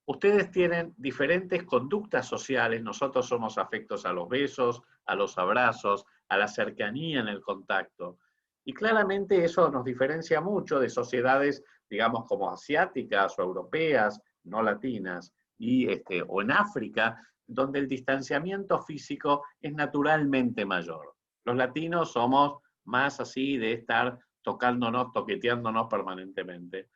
Ustedes tienen diferentes conductas sociales, nosotros somos afectos a los besos, a los abrazos, a la cercanía en el contacto. Y claramente eso nos diferencia mucho de sociedades, digamos, como asiáticas o europeas, no latinas, o en África, donde el distanciamiento físico es naturalmente mayor. Los latinos somos más así de estar tocándonos, toqueteándonos permanentemente.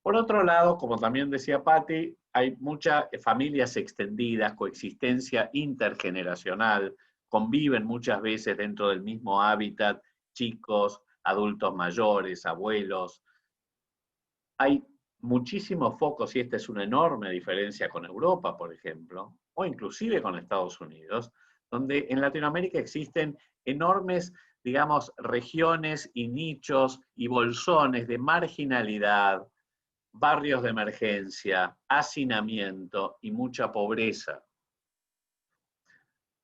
Por otro lado, como también decía Patti, hay muchas familias extendidas, coexistencia intergeneracional, conviven muchas veces dentro del mismo hábitat, chicos, adultos mayores, abuelos. Hay muchísimos focos, y esta es una enorme diferencia con Europa, por ejemplo, o inclusive con Estados Unidos, donde en Latinoamérica existen enormes, digamos, regiones y nichos y bolsones de marginalidad, barrios de emergencia, hacinamiento y mucha pobreza.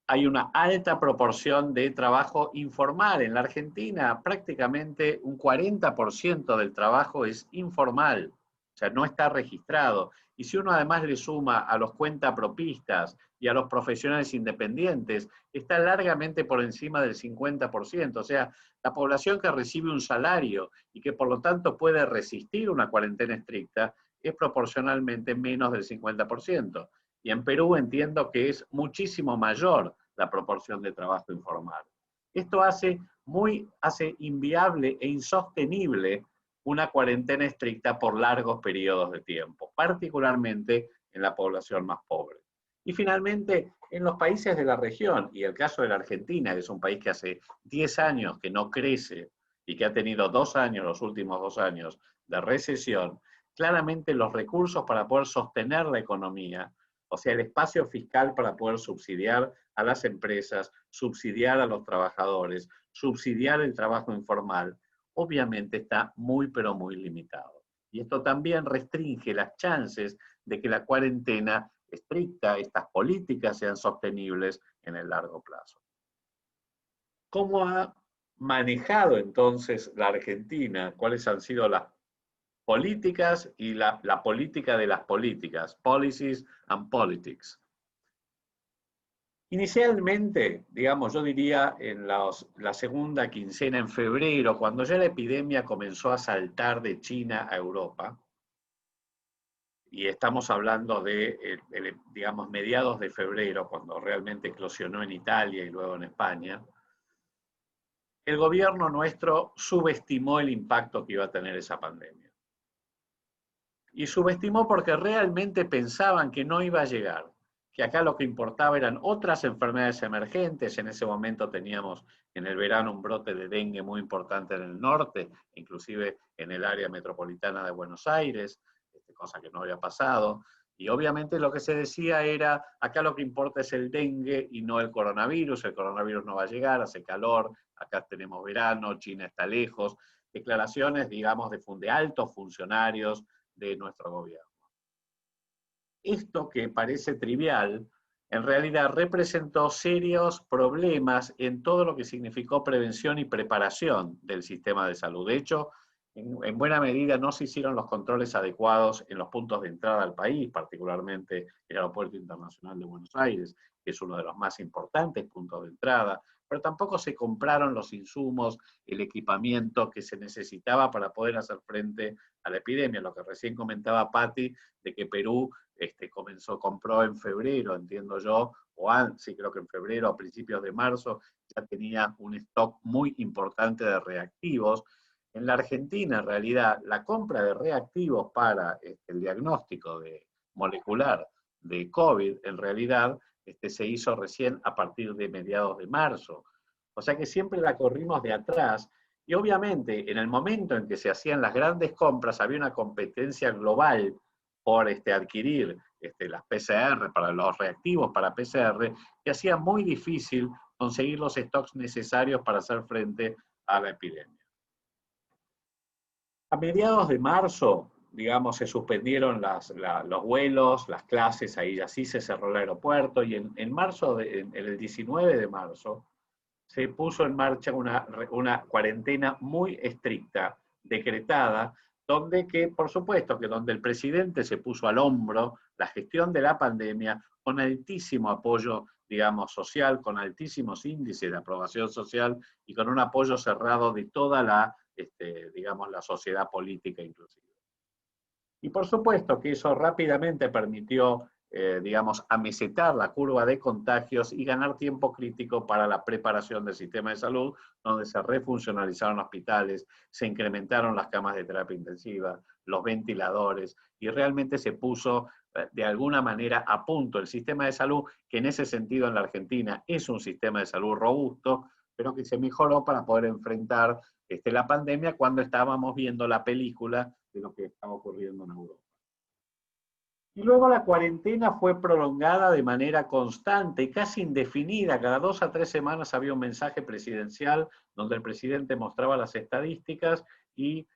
Hay una alta proporción de trabajo informal. En la Argentina prácticamente un 40% del trabajo es informal, o sea, no está registrado. Y si uno además le suma a los cuentapropistas y a los profesionales independientes, está largamente por encima del 50%. O sea, la población que recibe un salario y que por lo tanto puede resistir una cuarentena estricta es proporcionalmente menos del 50%. Y en Perú entiendo que es muchísimo mayor la proporción de trabajo informal. Esto hace inviable e insostenible una cuarentena estricta por largos periodos de tiempo, particularmente en la población más pobre. Y finalmente, en los países de la región, y el caso de la Argentina, que es un país que hace 10 años que no crece y que ha tenido 2 años, los últimos 2 años, de recesión, claramente los recursos para poder sostener la economía, o sea, el espacio fiscal para poder subsidiar a las empresas, subsidiar a los trabajadores, subsidiar el trabajo informal, obviamente está muy, pero muy limitado. Y esto también restringe las chances de que la cuarentena estricta, estas políticas sean sostenibles en el largo plazo. ¿Cómo ha manejado entonces la Argentina? ¿Cuáles han sido las políticas y la política de las políticas? Policies and politics. Inicialmente, digamos, yo diría en la segunda quincena en febrero, cuando ya la epidemia comenzó a saltar de China a Europa, y estamos hablando de, digamos, mediados de febrero, cuando realmente eclosionó en Italia y luego en España, el gobierno nuestro subestimó el impacto que iba a tener esa pandemia. Y subestimó porque realmente pensaban que no iba a llegar, que acá lo que importaba eran otras enfermedades emergentes. En ese momento teníamos en el verano un brote de dengue muy importante en el norte, inclusive en el área metropolitana de Buenos Aires, cosa que no había pasado. Y obviamente lo que se decía era, acá lo que importa es el dengue y no el coronavirus no va a llegar, hace calor, acá tenemos verano, China está lejos. Declaraciones, digamos, de altos funcionarios de nuestro gobierno. Esto que parece trivial, en realidad representó serios problemas en todo lo que significó prevención y preparación del sistema de salud. De hecho, en buena medida no se hicieron los controles adecuados en los puntos de entrada al país, particularmente el Aeropuerto Internacional de Buenos Aires, que es uno de los más importantes puntos de entrada, pero tampoco se compraron los insumos, el equipamiento que se necesitaba para poder hacer frente a la epidemia. Lo que recién comentaba Patti, de que Perú compró en febrero, entiendo yo, sí, creo que en febrero, a principios de marzo, ya tenía un stock muy importante de reactivos. En la Argentina, en realidad, la compra de reactivos para el diagnóstico molecular de COVID, en realidad, se hizo recién a partir de mediados de marzo. O sea que siempre la corrimos de atrás, y obviamente en el momento en que se hacían las grandes compras había una competencia global por adquirir las PCR, para los reactivos para PCR, que hacía muy difícil conseguir los stocks necesarios para hacer frente a la epidemia. A mediados de marzo, digamos, se suspendieron los vuelos, las clases, ahí ya sí se cerró el aeropuerto, y en marzo, en el 19 de marzo, se puso en marcha una cuarentena muy estricta, decretada, donde por supuesto, donde el presidente se puso al hombro la gestión de la pandemia con altísimo apoyo, digamos, social, con altísimos índices de aprobación social y con un apoyo cerrado de toda digamos, la sociedad política inclusive. Y por supuesto que eso rápidamente permitió, digamos, amesetar la curva de contagios y ganar tiempo crítico para la preparación del sistema de salud, donde se refuncionalizaron hospitales, se incrementaron las camas de terapia intensiva, los ventiladores, y realmente se puso de alguna manera a punto el sistema de salud, que en ese sentido en la Argentina es un sistema de salud robusto, pero que se mejoró para poder enfrentar la pandemia cuando estábamos viendo la película de lo que estaba ocurriendo en Europa. Y luego la cuarentena fue prolongada de manera constante y casi indefinida. Cada 2 a 3 semanas había un mensaje presidencial donde el presidente mostraba las estadísticas y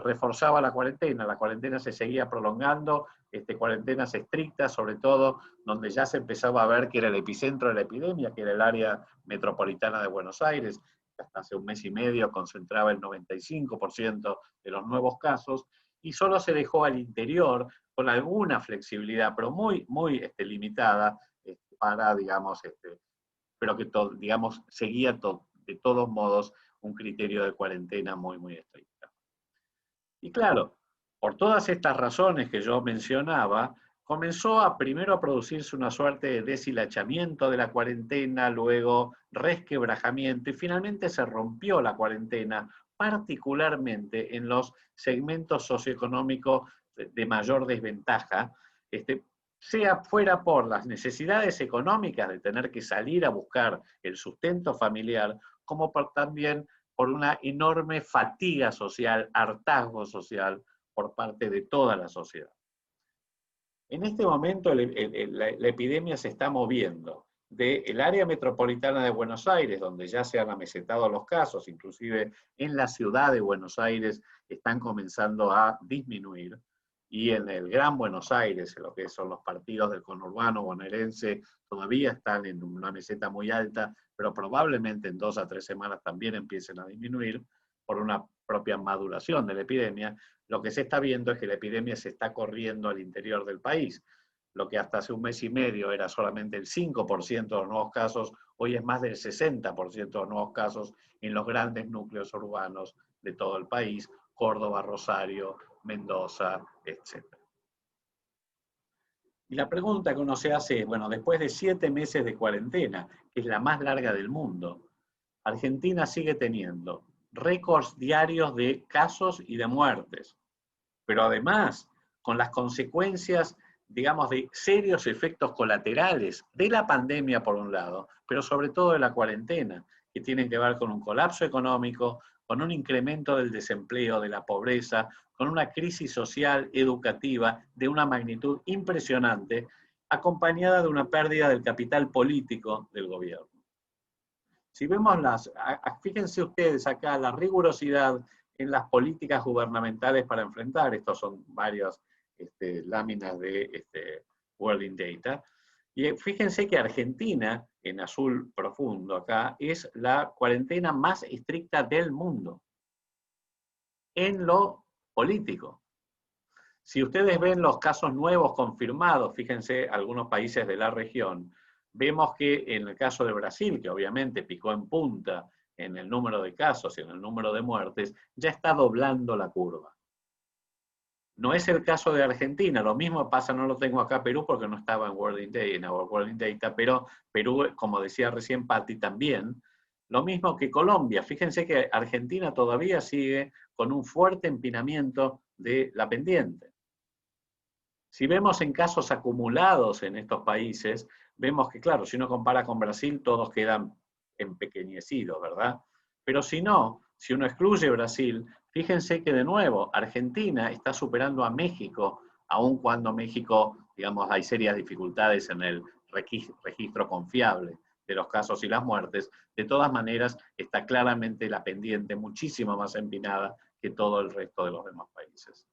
reforzaba la cuarentena. La cuarentena se seguía prolongando, cuarentenas estrictas, sobre todo donde ya se empezaba a ver que era el epicentro de la epidemia, que era el área metropolitana de Buenos Aires. Hasta hace un mes y medio concentraba el 95% de los nuevos casos, y solo se dejó al interior con alguna flexibilidad, pero muy, muy limitada, para, digamos, pero que, digamos, seguía de todos modos un criterio de cuarentena muy, muy estricto. Y claro, por todas estas razones que yo mencionaba, comenzó primero a producirse una suerte de deshilachamiento de la cuarentena, luego resquebrajamiento, y finalmente se rompió la cuarentena, particularmente en los segmentos socioeconómicos de mayor desventaja, sea fuera por las necesidades económicas de tener que salir a buscar el sustento familiar, como también por una enorme fatiga social, hartazgo social por parte de toda la sociedad. En este momento la epidemia se está moviendo del área metropolitana de Buenos Aires, donde ya se han amesetado los casos, inclusive en la ciudad de Buenos Aires están comenzando a disminuir, y en el Gran Buenos Aires, en lo que son los partidos del conurbano bonaerense, todavía están en una meseta muy alta, pero probablemente en 2 a 3 semanas también empiecen a disminuir por una propia maduración de la epidemia. Lo que se está viendo es que la epidemia se está corriendo al interior del país. Lo que hasta hace un mes y medio era solamente el 5% de los nuevos casos, hoy es más del 60% de los nuevos casos en los grandes núcleos urbanos de todo el país, Córdoba, Rosario, Mendoza, etc. Y la pregunta que uno se hace es, bueno, después de 7 meses de cuarentena, que es la más larga del mundo, Argentina sigue teniendo récords diarios de casos y de muertes, pero además con las consecuencias, digamos, de serios efectos colaterales de la pandemia por un lado, pero sobre todo de la cuarentena, que tienen que ver con un colapso económico, con un incremento del desempleo, de la pobreza, con una crisis social, educativa, de una magnitud impresionante, acompañada de una pérdida del capital político del gobierno. Si vemos fíjense ustedes acá la rigurosidad en las políticas gubernamentales para enfrentar, estos son varias láminas de World in Data, y fíjense que Argentina, en azul profundo acá, es la cuarentena más estricta del mundo, en lo político. Si ustedes ven los casos nuevos confirmados, fíjense algunos países de la región, vemos que en el caso de Brasil, que obviamente picó en punta en el número de casos y en el número de muertes, ya está doblando la curva. No es el caso de Argentina, lo mismo pasa, no lo tengo acá Perú porque no estaba en World in Data, pero Perú, como decía recién Patti, también. Lo mismo que Colombia, fíjense que Argentina todavía sigue con un fuerte empinamiento de la pendiente. Si vemos en casos acumulados en estos países, vemos que, claro, si uno compara con Brasil, todos quedan empequeñecidos, ¿verdad? Pero si no, si uno excluye Brasil, fíjense que de nuevo Argentina está superando a México, aun cuando México, digamos, hay serias dificultades en el registro confiable de los casos y las muertes. De todas maneras, está claramente la pendiente muchísimo más empinada que todo el resto de los demás países.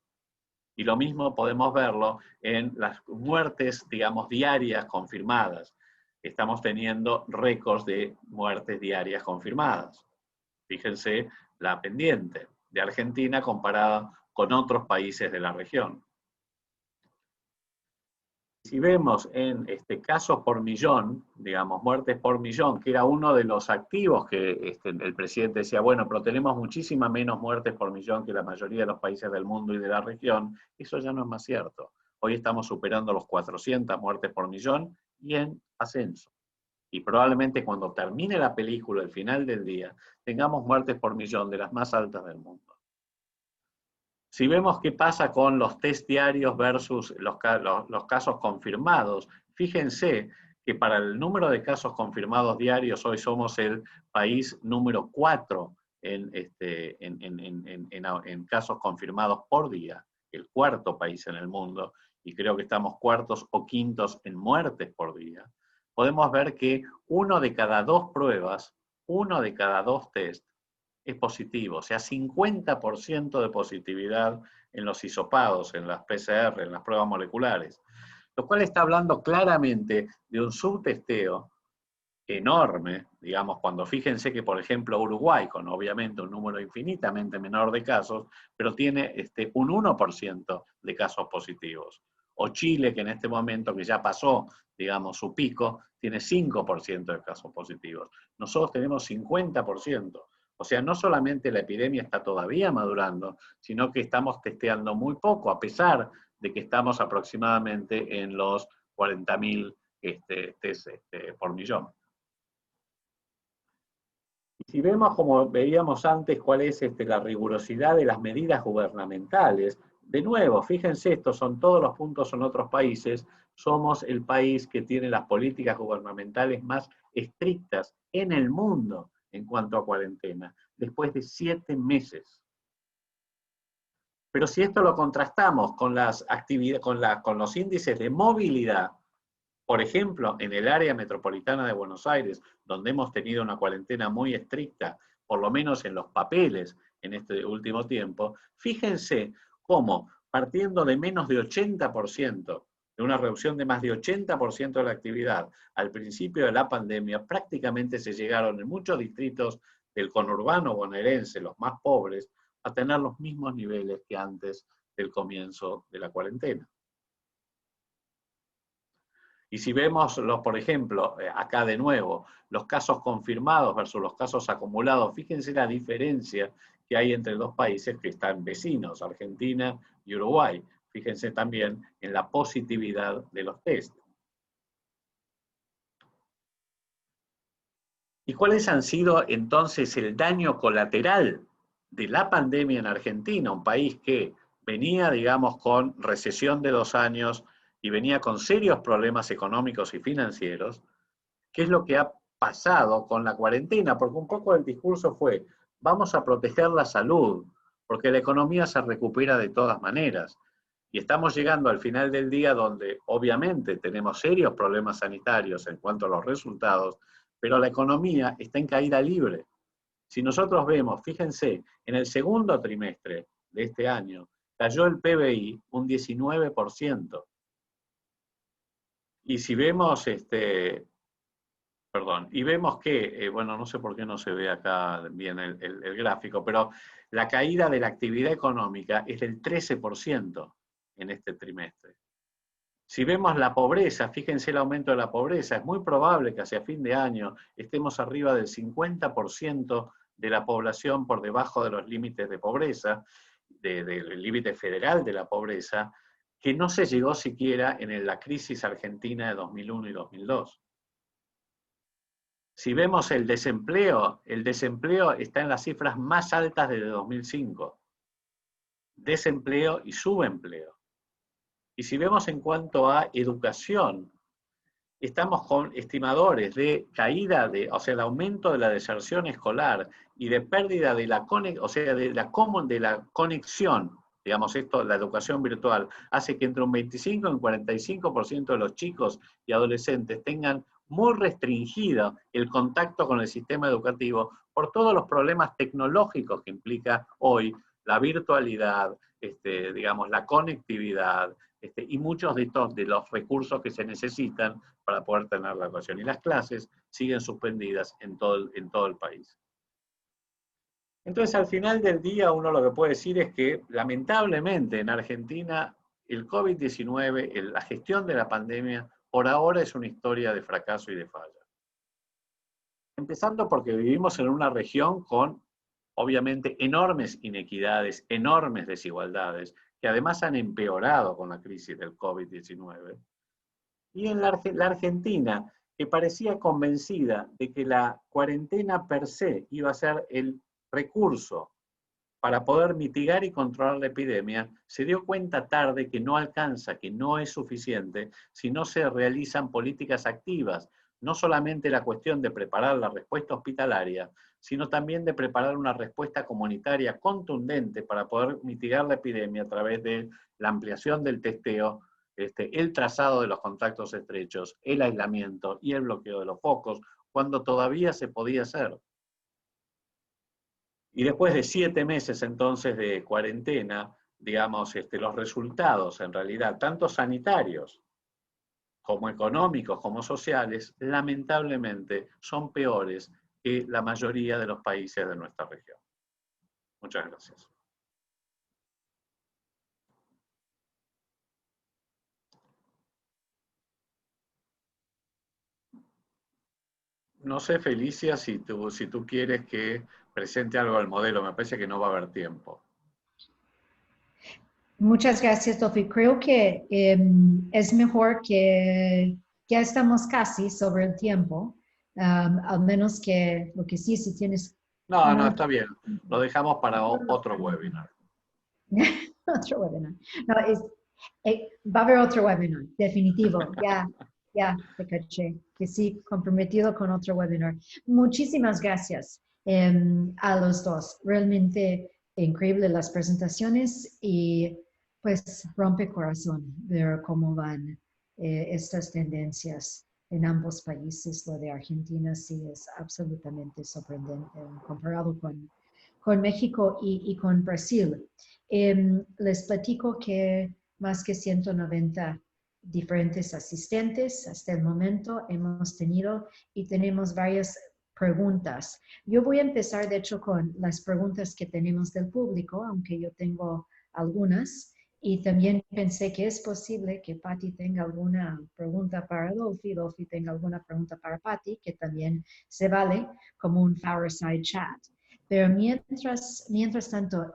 Y lo mismo podemos verlo en las muertes, digamos, diarias confirmadas. Estamos teniendo récords de muertes diarias confirmadas. Fíjense la pendiente de Argentina comparada con otros países de la región. Si vemos en casos por millón, digamos, muertes por millón, que era uno de los activos que el presidente decía, bueno, pero tenemos muchísimas menos muertes por millón que la mayoría de los países del mundo y de la región, eso ya no es más cierto. Hoy estamos superando los 400 muertes por millón y en ascenso. Y probablemente cuando termine la película, al final del día, tengamos muertes por millón de las más altas del mundo. Si vemos qué pasa con los test diarios versus los casos confirmados, fíjense que para el número de casos confirmados diarios hoy somos el país número 4 en casos confirmados por día, el cuarto país en el mundo, y creo que estamos cuartos o quintos en muertes por día. Podemos ver que 1 de cada 2 pruebas, 1 de cada 2 test, es positivo, o sea, 50% de positividad en los hisopados, en las PCR, en las pruebas moleculares, lo cual está hablando claramente de un subtesteo enorme, digamos, cuando fíjense que, por ejemplo, Uruguay, con obviamente un número infinitamente menor de casos, pero tiene un 1% de casos positivos. O Chile, que en este momento, que ya pasó, digamos, su pico, tiene 5% de casos positivos. Nosotros tenemos 50%. O sea, no solamente la epidemia está todavía madurando, sino que estamos testeando muy poco, a pesar de que estamos aproximadamente en los 40.000 test por millón. Y si vemos, como veíamos antes, cuál es la rigurosidad de las medidas gubernamentales, de nuevo, fíjense, estos son todos los puntos en otros países, somos el país que tiene las políticas gubernamentales más estrictas en el mundo en cuanto a cuarentena, después de 7 meses. Pero si esto lo contrastamos con las actividades, con los índices de movilidad, por ejemplo, en el área metropolitana de Buenos Aires, donde hemos tenido una cuarentena muy estricta, por lo menos en los papeles en este último tiempo, fíjense cómo, partiendo de menos de 80%, de una reducción de más de 80% de la actividad al principio de la pandemia, prácticamente se llegaron en muchos distritos del conurbano bonaerense, los más pobres, a tener los mismos niveles que antes del comienzo de la cuarentena. Y si vemos, por ejemplo, acá de nuevo, los casos confirmados versus los casos acumulados, fíjense la diferencia que hay entre dos países que están vecinos, Argentina y Uruguay. Fíjense también en la positividad de los test. ¿Y cuáles han sido entonces el daño colateral de la pandemia en Argentina? Un país que venía, digamos, con recesión de 2 años y venía con serios problemas económicos y financieros. ¿Qué es lo que ha pasado con la cuarentena? Porque un poco el discurso fue, vamos a proteger la salud, porque la economía se recupera de todas maneras. Y estamos llegando al final del día donde obviamente tenemos serios problemas sanitarios en cuanto a los resultados, pero la economía está en caída libre. Si nosotros vemos, fíjense, en el segundo trimestre de este año, cayó el PBI un 19%. Y si vemos, y vemos que, bueno, no sé por qué no se ve acá bien el gráfico, pero la caída de la actividad económica es del 13% en este trimestre. Si vemos la pobreza, fíjense el aumento de la pobreza, es muy probable que hacia fin de año estemos arriba del 50% de la población por debajo de los límites de pobreza, del límite federal de la pobreza, que no se llegó siquiera en la crisis argentina de 2001 y 2002. Si vemos el desempleo está en las cifras más altas desde 2005. Desempleo y subempleo. Y si vemos en cuanto a educación, estamos con estimadores de caída, o sea, el aumento de la deserción escolar y de pérdida de la, de la conexión, digamos esto, la educación virtual, hace que entre un 25 y un 45% de los chicos y adolescentes tengan muy restringido el contacto con el sistema educativo por todos los problemas tecnológicos que implica hoy la virtualidad, digamos, la conectividad, y muchos de los recursos que se necesitan para poder tener la educación. Y las clases siguen suspendidas en todo el país. Entonces, al final del día, uno lo que puede decir es que, lamentablemente, en Argentina, el COVID-19, la gestión de la pandemia, por ahora es una historia de fracaso y de falla. Empezando porque vivimos en una región con, obviamente, enormes inequidades, enormes desigualdades, que además han empeorado con la crisis del COVID-19. Y en la Argentina, que parecía convencida de que la cuarentena per se iba a ser el recurso para poder mitigar y controlar la epidemia, se dio cuenta tarde que no alcanza, que no es suficiente si no se realizan políticas activas, no solamente la cuestión de preparar la respuesta hospitalaria, sino también de preparar una respuesta comunitaria contundente para poder mitigar la epidemia a través de la ampliación del testeo, el trazado de los contactos estrechos, el aislamiento y el bloqueo de los focos, cuando todavía se podía hacer. Y después de 7 meses entonces de cuarentena, digamos, los resultados en realidad, tanto sanitarios como económicos, como sociales, lamentablemente son peores que la mayoría de los países de nuestra región. Muchas gracias. No sé, Felicia, si tú quieres que presente algo al modelo, me parece que no va a haber tiempo. Muchas gracias, Dolphy. Creo que es mejor que ya estamos casi sobre el tiempo, al menos que lo que sí, si tienes... No, está bien. Lo dejamos para otro webinar. Otro webinar. No, va a haber otro webinar, definitivo. Ya, te caché. Que sí, comprometido con otro webinar. Muchísimas gracias a los dos. Realmente increíble las presentaciones y pues rompe corazón ver cómo van estas tendencias en ambos países. Lo de Argentina sí es absolutamente sorprendente comparado con México y con Brasil. Les platico que más que 190 diferentes asistentes hasta el momento hemos tenido y tenemos varias preguntas. Yo voy a empezar, de hecho, con las preguntas que tenemos del público, aunque yo tengo algunas. Y también pensé que es posible que Patty tenga alguna pregunta para Dolphy, Dolphy tenga alguna pregunta para Patty, que también se vale como un fireside chat. Pero mientras tanto,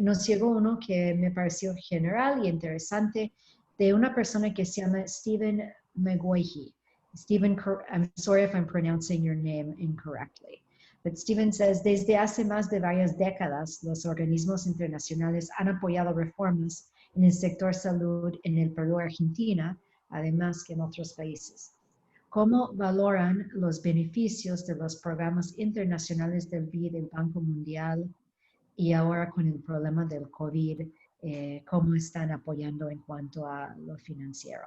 nos llegó uno que me pareció general y interesante de una persona que se llama Stephen Meguihi. Stephen, I'm sorry if I'm pronouncing your name incorrectly. But Stephen says, desde hace más de varias décadas, los organismos internacionales han apoyado reformas en el sector salud en el Perú y Argentina, además que en otros países. ¿Cómo valoran los beneficios de los programas internacionales del BID, del Banco Mundial, y ahora con el problema del COVID, cómo están apoyando en cuanto a lo financiero?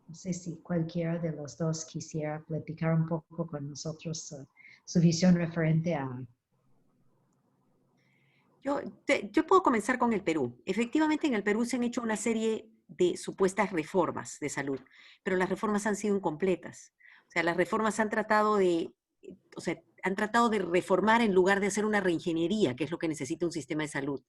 No sé si cualquiera de los dos quisiera platicar un poco con nosotros su visión referente a... Yo puedo comenzar con el Perú. Efectivamente, en el Perú se han hecho una serie de supuestas reformas de salud, pero las reformas han sido incompletas. O sea, las reformas han tratado de reformar en lugar de hacer una reingeniería, que es lo que necesita un sistema de salud.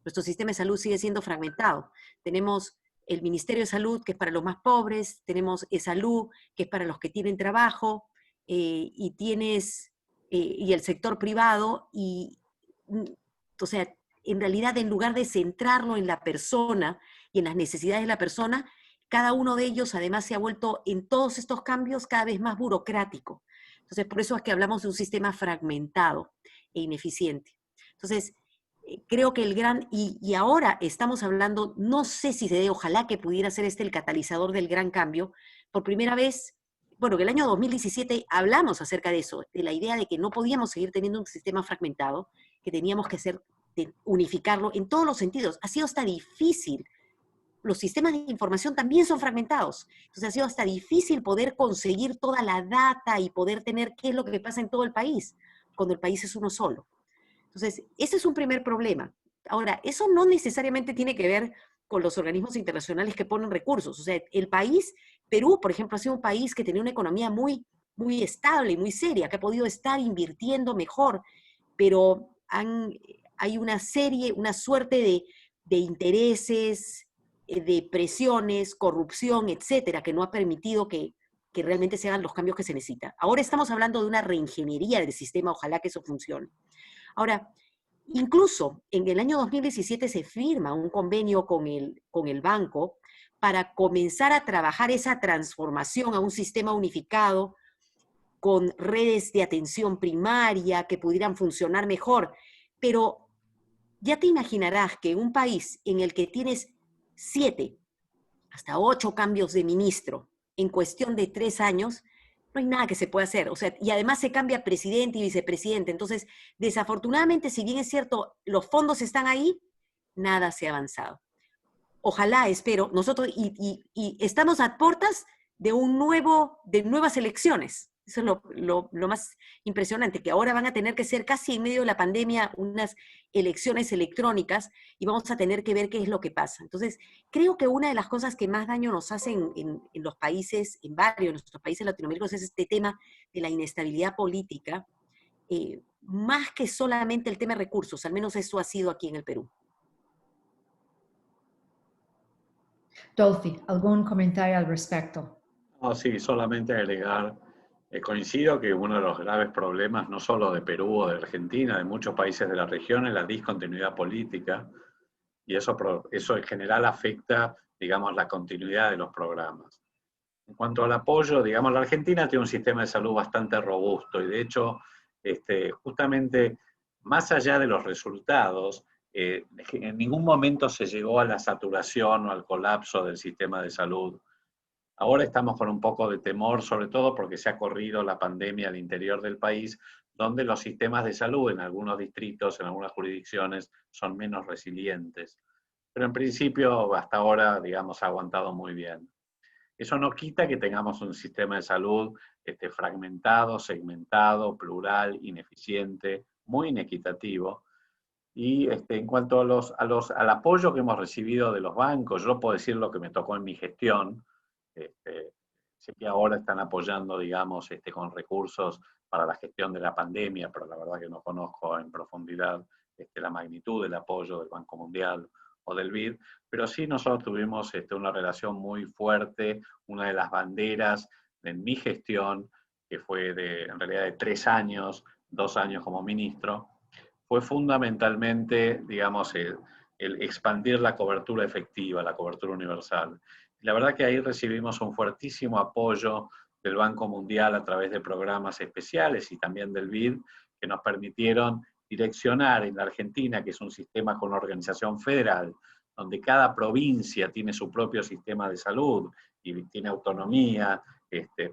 Nuestro sistema de salud sigue siendo fragmentado. Tenemos el Ministerio de Salud, que es para los más pobres, tenemos eSalud, que es para los que tienen trabajo, y el sector privado, o sea, en realidad, en lugar de centrarlo en la persona y en las necesidades de la persona, cada uno de ellos además se ha vuelto en todos estos cambios cada vez más burocrático. Entonces, por eso es que hablamos de un sistema fragmentado e ineficiente. Entonces, creo que y ahora estamos hablando, no sé si ojalá que pudiera ser el catalizador del gran cambio, por primera vez, bueno, que el año 2017 hablamos acerca de eso, de la idea de que no podíamos seguir teniendo un sistema fragmentado, que teníamos que unificarlo en todos los sentidos. Ha sido hasta difícil. Los sistemas de información también son fragmentados. Entonces ha sido hasta difícil poder conseguir toda la data y poder tener qué es lo que pasa en todo el país, cuando el país es uno solo. Entonces, ese es un primer problema. Ahora, eso no necesariamente tiene que ver con los organismos internacionales que ponen recursos. O sea, el país, Perú, por ejemplo, ha sido un país que tenía una economía muy, muy estable y muy seria, que ha podido estar invirtiendo mejor, pero hay una suerte de intereses, de presiones, corrupción, etcétera, que no ha permitido que realmente se hagan los cambios que se necesitan. Ahora estamos hablando de una reingeniería del sistema, ojalá que eso funcione. Ahora, incluso en el año 2017 se firma un convenio con el banco para comenzar a trabajar esa transformación a un sistema unificado con redes de atención primaria que pudieran funcionar mejor. Pero ya te imaginarás que un país en el que tienes 7 hasta 8 cambios de ministro en cuestión de 3 años, no hay nada que se pueda hacer. O sea, y además se cambia presidente y vicepresidente. Entonces, desafortunadamente, si bien es cierto, los fondos están ahí, nada se ha avanzado. Ojalá, espero, nosotros, y estamos a puertas de nuevas elecciones. Eso es lo más impresionante, que ahora van a tener que ser casi en medio de la pandemia unas elecciones electrónicas y vamos a tener que ver qué es lo que pasa. Entonces, creo que una de las cosas que más daño nos hacen en los países, en varios de nuestros países latinoamericanos, es este tema de la inestabilidad política, más que solamente el tema de recursos, al menos eso ha sido aquí en el Perú. Dolphy, ¿algún comentario al respecto? No, sí, solamente agregar, coincido que uno de los graves problemas, no solo de Perú o de Argentina, de muchos países de la región, es la discontinuidad política, y eso en general afecta, digamos, la continuidad de los programas. En cuanto al apoyo, digamos, la Argentina tiene un sistema de salud bastante robusto, y de hecho, justamente, más allá de los resultados, en ningún momento se llegó a la saturación o al colapso del sistema de salud. Ahora estamos con un poco de temor, sobre todo porque se ha corrido la pandemia al interior del país, donde los sistemas de salud en algunos distritos, en algunas jurisdicciones, son menos resilientes. Pero en principio, hasta ahora, digamos, ha aguantado muy bien. Eso no quita que tengamos un sistema de salud fragmentado, segmentado, plural, ineficiente, muy inequitativo. Y en cuanto al apoyo que hemos recibido de los bancos, yo puedo decir lo que me tocó en mi gestión. Sé que ahora están apoyando, digamos, con recursos para la gestión de la pandemia, pero la verdad que no conozco en profundidad la magnitud del apoyo del Banco Mundial o del BID, pero sí nosotros tuvimos una relación muy fuerte, una de las banderas de mi gestión, que fue en realidad de 3 años, 2 años como ministro, fue fundamentalmente, digamos, el expandir la cobertura efectiva, la cobertura universal. La verdad que ahí recibimos un fuertísimo apoyo del Banco Mundial a través de programas especiales y también del BID, que nos permitieron direccionar en la Argentina, que es un sistema con organización federal, donde cada provincia tiene su propio sistema de salud y tiene autonomía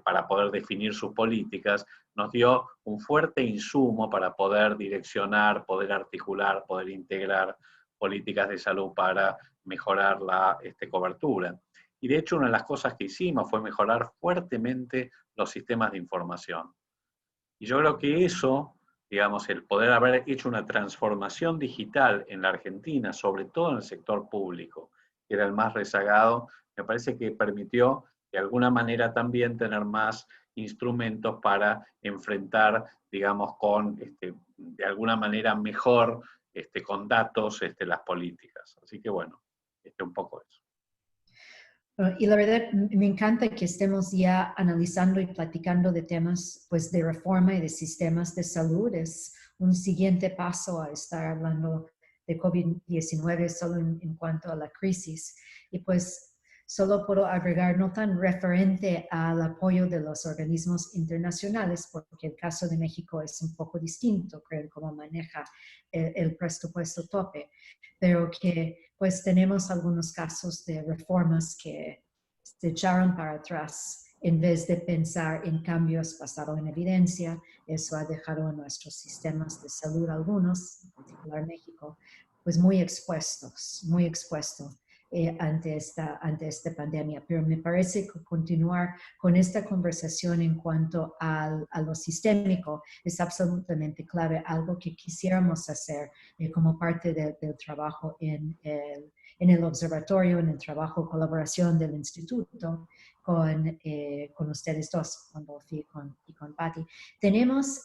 para poder definir sus políticas, nos dio un fuerte insumo para poder direccionar, poder articular, poder integrar políticas de salud para mejorar la cobertura. Y de hecho una de las cosas que hicimos fue mejorar fuertemente los sistemas de información. Y yo creo que eso, digamos, el poder haber hecho una transformación digital en la Argentina, sobre todo en el sector público, que era el más rezagado, me parece que permitió de alguna manera también tener más instrumentos para enfrentar, digamos, con, de alguna manera mejor, con datos, las políticas. Así que bueno, un poco eso. Y la verdad, me encanta que estemos ya analizando y platicando de temas pues, de reforma y de sistemas de salud. Es un siguiente paso a estar hablando de COVID-19 solo en cuanto a la crisis. Y pues solo puedo agregar, no tan referente al apoyo de los organismos internacionales, porque el caso de México es un poco distinto, creo, cómo maneja el presupuesto tope, pero que pues tenemos algunos casos de reformas que se echaron para atrás en vez de pensar en cambios basados en evidencia. Eso ha dejado a nuestros sistemas de salud, algunos, en particular México, pues muy expuestos ante esta pandemia. Pero me parece que continuar con esta conversación en cuanto a lo sistémico es absolutamente clave, algo que quisiéramos hacer como parte del trabajo en el observatorio, en el trabajo, colaboración del instituto con ustedes dos, con Wolfie y con Patty. Tenemos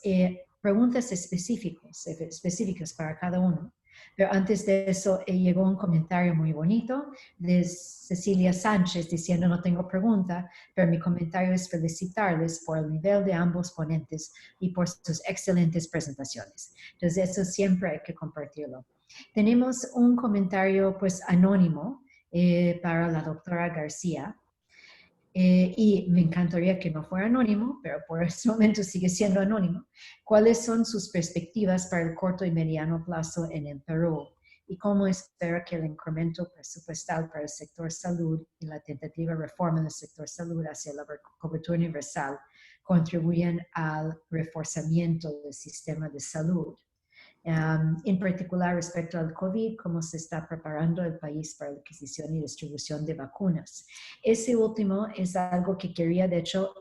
preguntas específicas para cada uno. Pero antes de eso, llegó un comentario muy bonito de Cecilia Sánchez diciendo: no tengo pregunta, pero mi comentario es felicitarles por el nivel de ambos ponentes y por sus excelentes presentaciones. Entonces, eso siempre hay que compartirlo. Tenemos un comentario pues anónimo para la doctora García. Y me encantaría que no fuera anónimo, pero por este momento sigue siendo anónimo. ¿Cuáles son sus perspectivas para el corto y mediano plazo en el Perú? ¿Y cómo espera que el incremento presupuestal para el sector salud y la tentativa reforma del sector salud hacia la cobertura universal contribuyen al reforzamiento del sistema de salud? En particular respecto al COVID, cómo se está preparando el país para la adquisición y distribución de vacunas. Ese último es algo que quería, de hecho,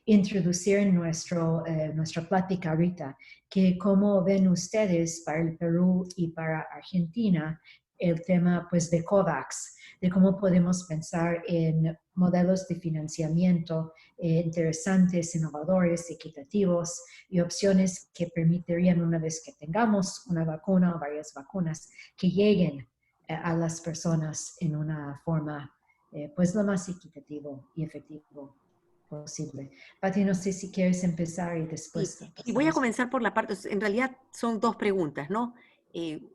introducir en nuestra plática ahorita, que cómo ven ustedes para el Perú y para Argentina el tema pues, de COVAX, de cómo podemos pensar en modelos de financiamiento interesantes, innovadores, equitativos y opciones que permitirían, una vez que tengamos una vacuna o varias vacunas, que lleguen a las personas en una forma pues lo más equitativo y efectivo posible. Pati, no sé si quieres empezar y después... Sí, y voy a comenzar por la parte, en realidad son dos preguntas, ¿no?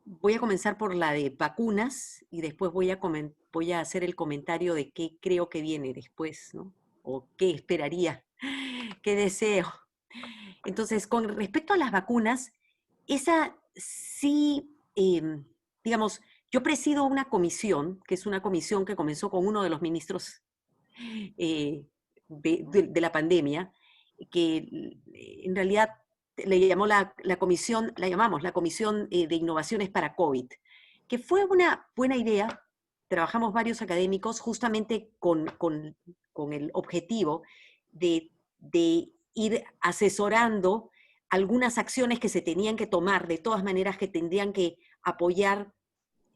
Voy a comenzar por la de vacunas y después voy a hacer el comentario de qué creo que viene después, ¿no? O qué esperaría, qué deseo. Entonces, con respecto a las vacunas, esa sí, digamos, yo presido una comisión, que es una comisión que comenzó con uno de los ministros de la pandemia, que en realidad le llamó la llamamos la Comisión de Innovaciones para COVID, que fue una buena idea. Trabajamos varios académicos justamente con el objetivo de ir asesorando algunas acciones que se tenían que tomar, de todas maneras que tendrían que apoyar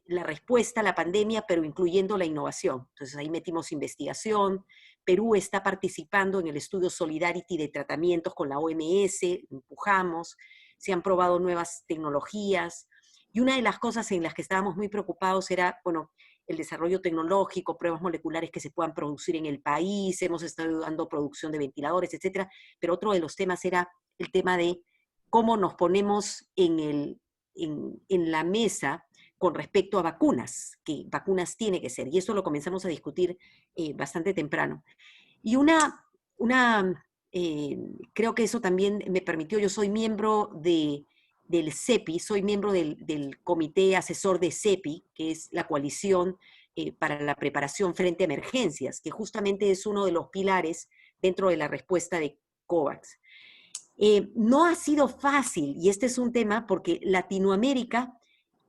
la respuesta a la pandemia, pero incluyendo la innovación. Entonces ahí metimos investigación. Perú está participando en el estudio Solidarity de tratamientos con la OMS, empujamos, se han probado nuevas tecnologías, y una de las cosas en las que estábamos muy preocupados era, bueno, el desarrollo tecnológico, pruebas moleculares que se puedan producir en el país, hemos estado dando producción de ventiladores, etcétera, pero otro de los temas era el tema de cómo nos ponemos en la mesa con respecto a vacunas, que vacunas tiene que ser, y eso lo comenzamos a discutir bastante temprano. Y creo que eso también me permitió, yo soy miembro del CEPI, soy miembro del Comité Asesor de CEPI, que es la coalición para la preparación frente a emergencias, que justamente es uno de los pilares dentro de la respuesta de COVAX. No ha sido fácil, y este es un tema porque Latinoamérica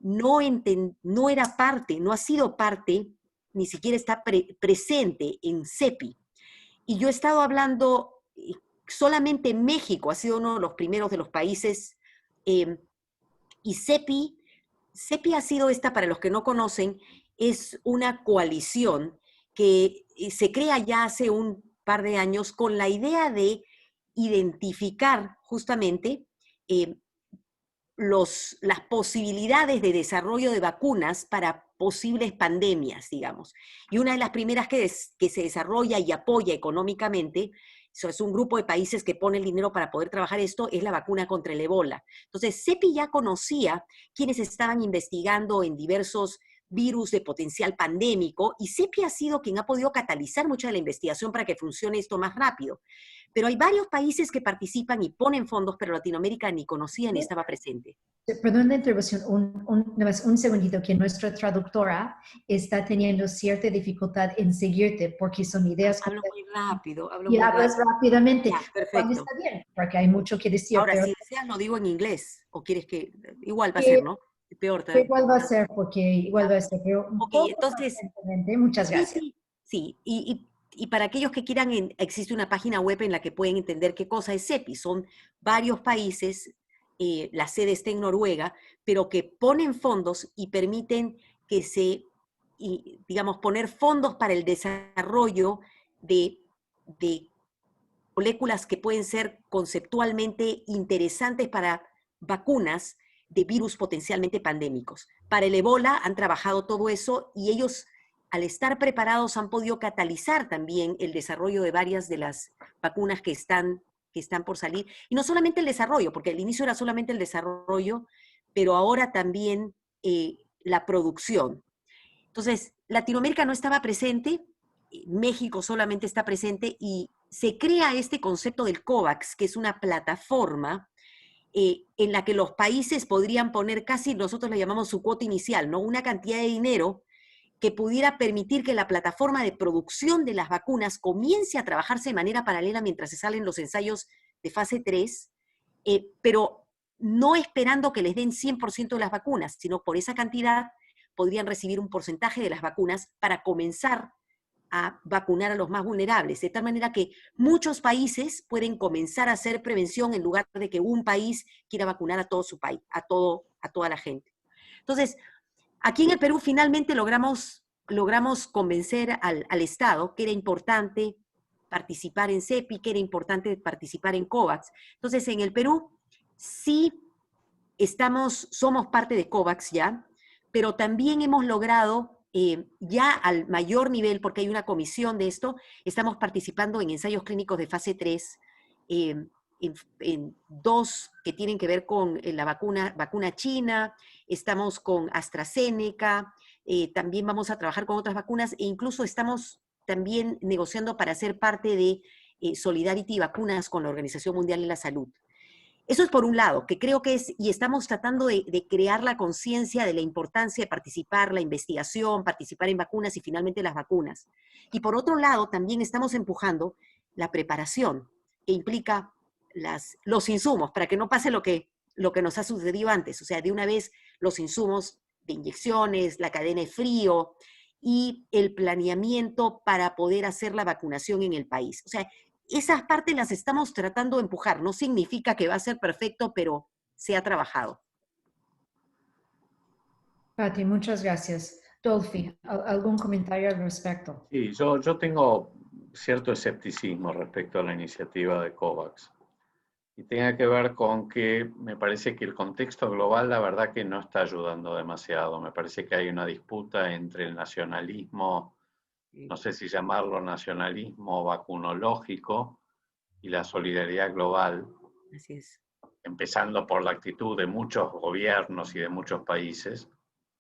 no era parte, no ha sido parte, ni siquiera está presente en CEPI. Y yo he estado hablando, solamente México ha sido uno de los primeros de los países, y CEPI ha sido para los que no conocen, es una coalición que se crea ya hace un par de años con la idea de identificar justamente las posibilidades de desarrollo de vacunas para posibles pandemias, digamos. Y una de las primeras que se desarrolla y apoya económicamente, eso es un grupo de países que pone el dinero para poder trabajar esto, es la vacuna contra el ébola. Entonces, CEPI ya conocía quienes estaban investigando en diversos virus de potencial pandémico, y CEPI ha sido quien ha podido catalizar mucha de la investigación para que funcione esto más rápido. Pero hay varios países que participan y ponen fondos, pero Latinoamérica ni conocía ni estaba presente. Perdón la interrupción, nada más un segundito, que nuestra traductora está teniendo cierta dificultad en seguirte porque son ideas... Hablo muy rápido, y hablas rápidamente. Ya, perfecto. Está bien, porque hay mucho que decir. Ahora, pero si deseas, lo digo en inglés, o quieres que... Igual va a ser, ¿no? Peor. Igual va a ser, porque igual va a ser, pero un poco entonces, muchas gracias. Sí. Y para aquellos que quieran, existe una página web en la que pueden entender qué cosa es CEPI. Son varios países, la sede está en Noruega, pero que ponen fondos y permiten que digamos, poner fondos para el desarrollo de moléculas que pueden ser conceptualmente interesantes para vacunas de virus potencialmente pandémicos. Para el Ebola han trabajado todo eso y ellos, al estar preparados, han podido catalizar también el desarrollo de varias de las vacunas que están por salir. Y no solamente el desarrollo, porque al inicio era solamente el desarrollo, pero ahora también la producción. Entonces, Latinoamérica no estaba presente, México solamente está presente y se crea este concepto del COVAX, que es una plataforma en la que los países podrían poner casi, nosotros le llamamos su cuota inicial, ¿no? Una cantidad de dinero que pudiera permitir que la plataforma de producción de las vacunas comience a trabajarse de manera paralela mientras se salen los ensayos de fase 3, pero no esperando que les den 100% de las vacunas, sino por esa cantidad podrían recibir un porcentaje de las vacunas para comenzar a vacunar a los más vulnerables, de tal manera que muchos países pueden comenzar a hacer prevención en lugar de que un país quiera vacunar a todo su país, a toda la gente. Entonces, aquí en el Perú finalmente logramos convencer al Estado que era importante participar en CEPI, que era importante participar en COVAX. Entonces, en el Perú sí somos parte de COVAX ya, pero también hemos logrado ya al mayor nivel, porque hay una comisión de esto, estamos participando en ensayos clínicos de fase 3, en 2 que tienen que ver con la vacuna china, estamos con AstraZeneca, también vamos a trabajar con otras vacunas e incluso estamos también negociando para ser parte de Solidarity Vacunas con la Organización Mundial de la Salud. Eso es por un lado, que creo que y estamos tratando de crear la conciencia de la importancia de participar, la investigación, participar en vacunas y finalmente las vacunas. Y por otro lado, también estamos empujando la preparación, que implica los insumos, para que no pase lo que nos ha sucedido antes, o sea, de una vez los insumos de inyecciones, la cadena de frío y el planeamiento para poder hacer la vacunación en el país. O sea, esas partes las estamos tratando de empujar. No significa que va a ser perfecto, pero se ha trabajado. Pati, muchas gracias. Dolphy, ¿algún comentario al respecto? Sí, yo tengo cierto escepticismo respecto a la iniciativa de COVAX. Y tiene que ver con que me parece que el contexto global, la verdad que no está ayudando demasiado. Me parece que hay una disputa entre el nacionalismo, no sé si llamarlo nacionalismo vacunológico, y la solidaridad global. Así es. Empezando por la actitud de muchos gobiernos y de muchos países,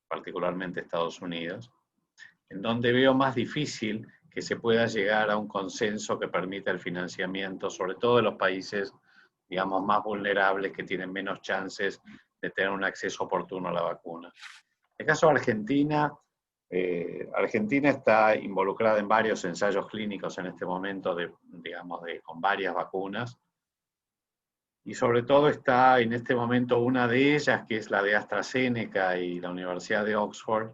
particularmente Estados Unidos, en donde veo más difícil que se pueda llegar a un consenso que permita el financiamiento, sobre todo de los países, digamos, más vulnerables, que tienen menos chances de tener un acceso oportuno a la vacuna. En el caso de Argentina, Argentina está involucrada en varios ensayos clínicos en este momento, con varias vacunas, y sobre todo está en este momento una de ellas, que es la de AstraZeneca y la Universidad de Oxford,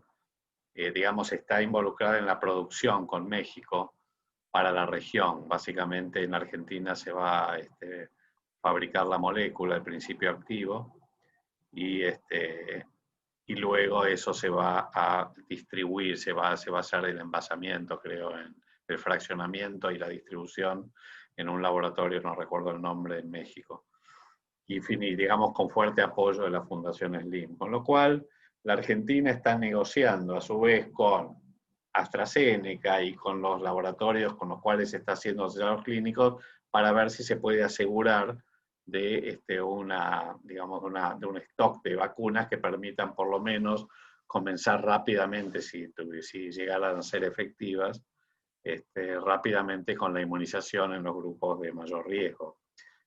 está involucrada en la producción con México para la región. Básicamente en Argentina se va a fabricar la molécula, el principio activo, y luego eso se va a distribuir, se va a hacer el envasamiento, creo, el fraccionamiento y la distribución en un laboratorio, no recuerdo el nombre, en México. Y digamos con fuerte apoyo de la Fundación Slim. Con lo cual, la Argentina está negociando a su vez con AstraZeneca y con los laboratorios con los cuales se está haciendo los ensayos clínicos para ver si se puede asegurar de un stock de vacunas que permitan por lo menos comenzar rápidamente, si llegaran a ser efectivas, rápidamente con la inmunización en los grupos de mayor riesgo.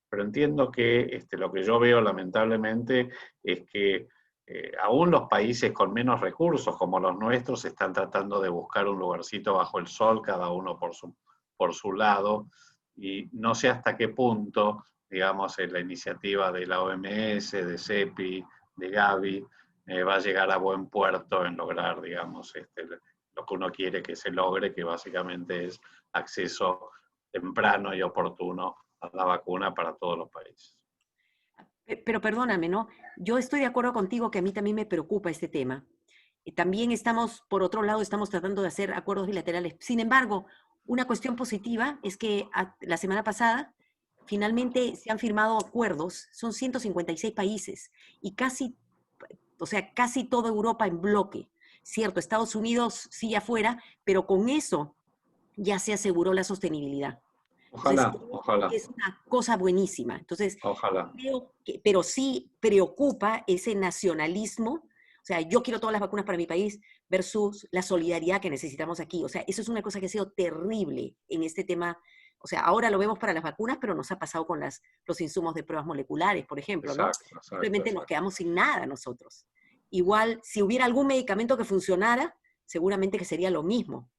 Pero entiendo que lo que yo veo lamentablemente es que aún los países con menos recursos, como los nuestros, están tratando de buscar un lugarcito bajo el sol, cada uno por su lado, y no sé hasta qué punto, digamos, la iniciativa de la OMS, de CEPI, de Gavi, va a llegar a buen puerto en lograr, digamos, lo que uno quiere que se logre, que básicamente es acceso temprano y oportuno a la vacuna para todos los países. Pero perdóname, ¿no? Yo estoy de acuerdo contigo que a mí también me preocupa este tema. Y también estamos, por otro lado, estamos tratando de hacer acuerdos bilaterales. Sin embargo, una cuestión positiva es que la semana pasada finalmente se han firmado acuerdos, son 156 países y casi toda Europa en bloque. Cierto, Estados Unidos sigue afuera, pero con eso ya se aseguró la sostenibilidad. Ojalá, Entonces, ojalá. es una cosa buenísima. Entonces, ojalá. Pero sí preocupa ese nacionalismo. O sea, yo quiero todas las vacunas para mi país versus la solidaridad que necesitamos aquí. O sea, eso es una cosa que ha sido terrible en este tema. O sea, ahora lo vemos para las vacunas, pero nos ha pasado con los insumos de pruebas moleculares, por ejemplo, ¿no? Exacto, Simplemente nos quedamos sin nada nosotros. Igual, si hubiera algún medicamento que funcionara, seguramente que sería lo mismo.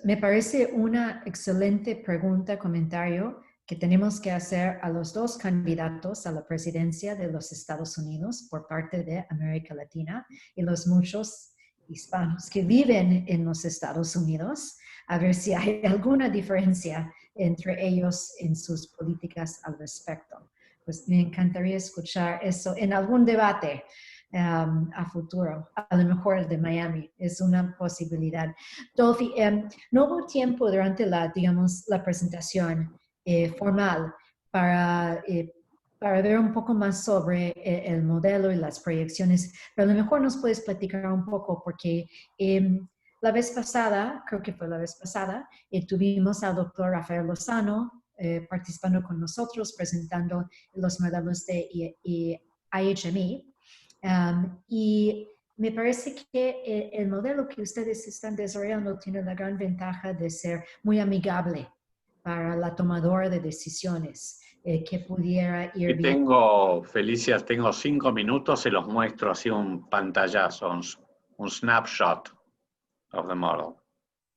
Me parece una excelente pregunta, comentario que tenemos que hacer a los dos candidatos a la presidencia de los Estados Unidos por parte de América Latina y los muchos hispanos que viven en los Estados Unidos, a ver si hay alguna diferencia entre ellos en sus políticas al respecto. Pues me encantaría escuchar eso en algún debate a futuro. A lo mejor el de Miami es una posibilidad. Dolphy, no hubo tiempo durante la presentación formal para ver un poco más sobre el modelo y las proyecciones, pero a lo mejor nos puedes platicar un poco porque la vez pasada, creo que fue la vez pasada, tuvimos al doctor Rafael Lozano participando con nosotros, presentando los modelos de IHME. Y me parece que el modelo que ustedes están desarrollando tiene la gran ventaja de ser muy amigable para la tomadora de decisiones, que pudiera ir bien. Felicia, tengo 5 minutos, se los muestro así un pantallazo, un snapshot of the model.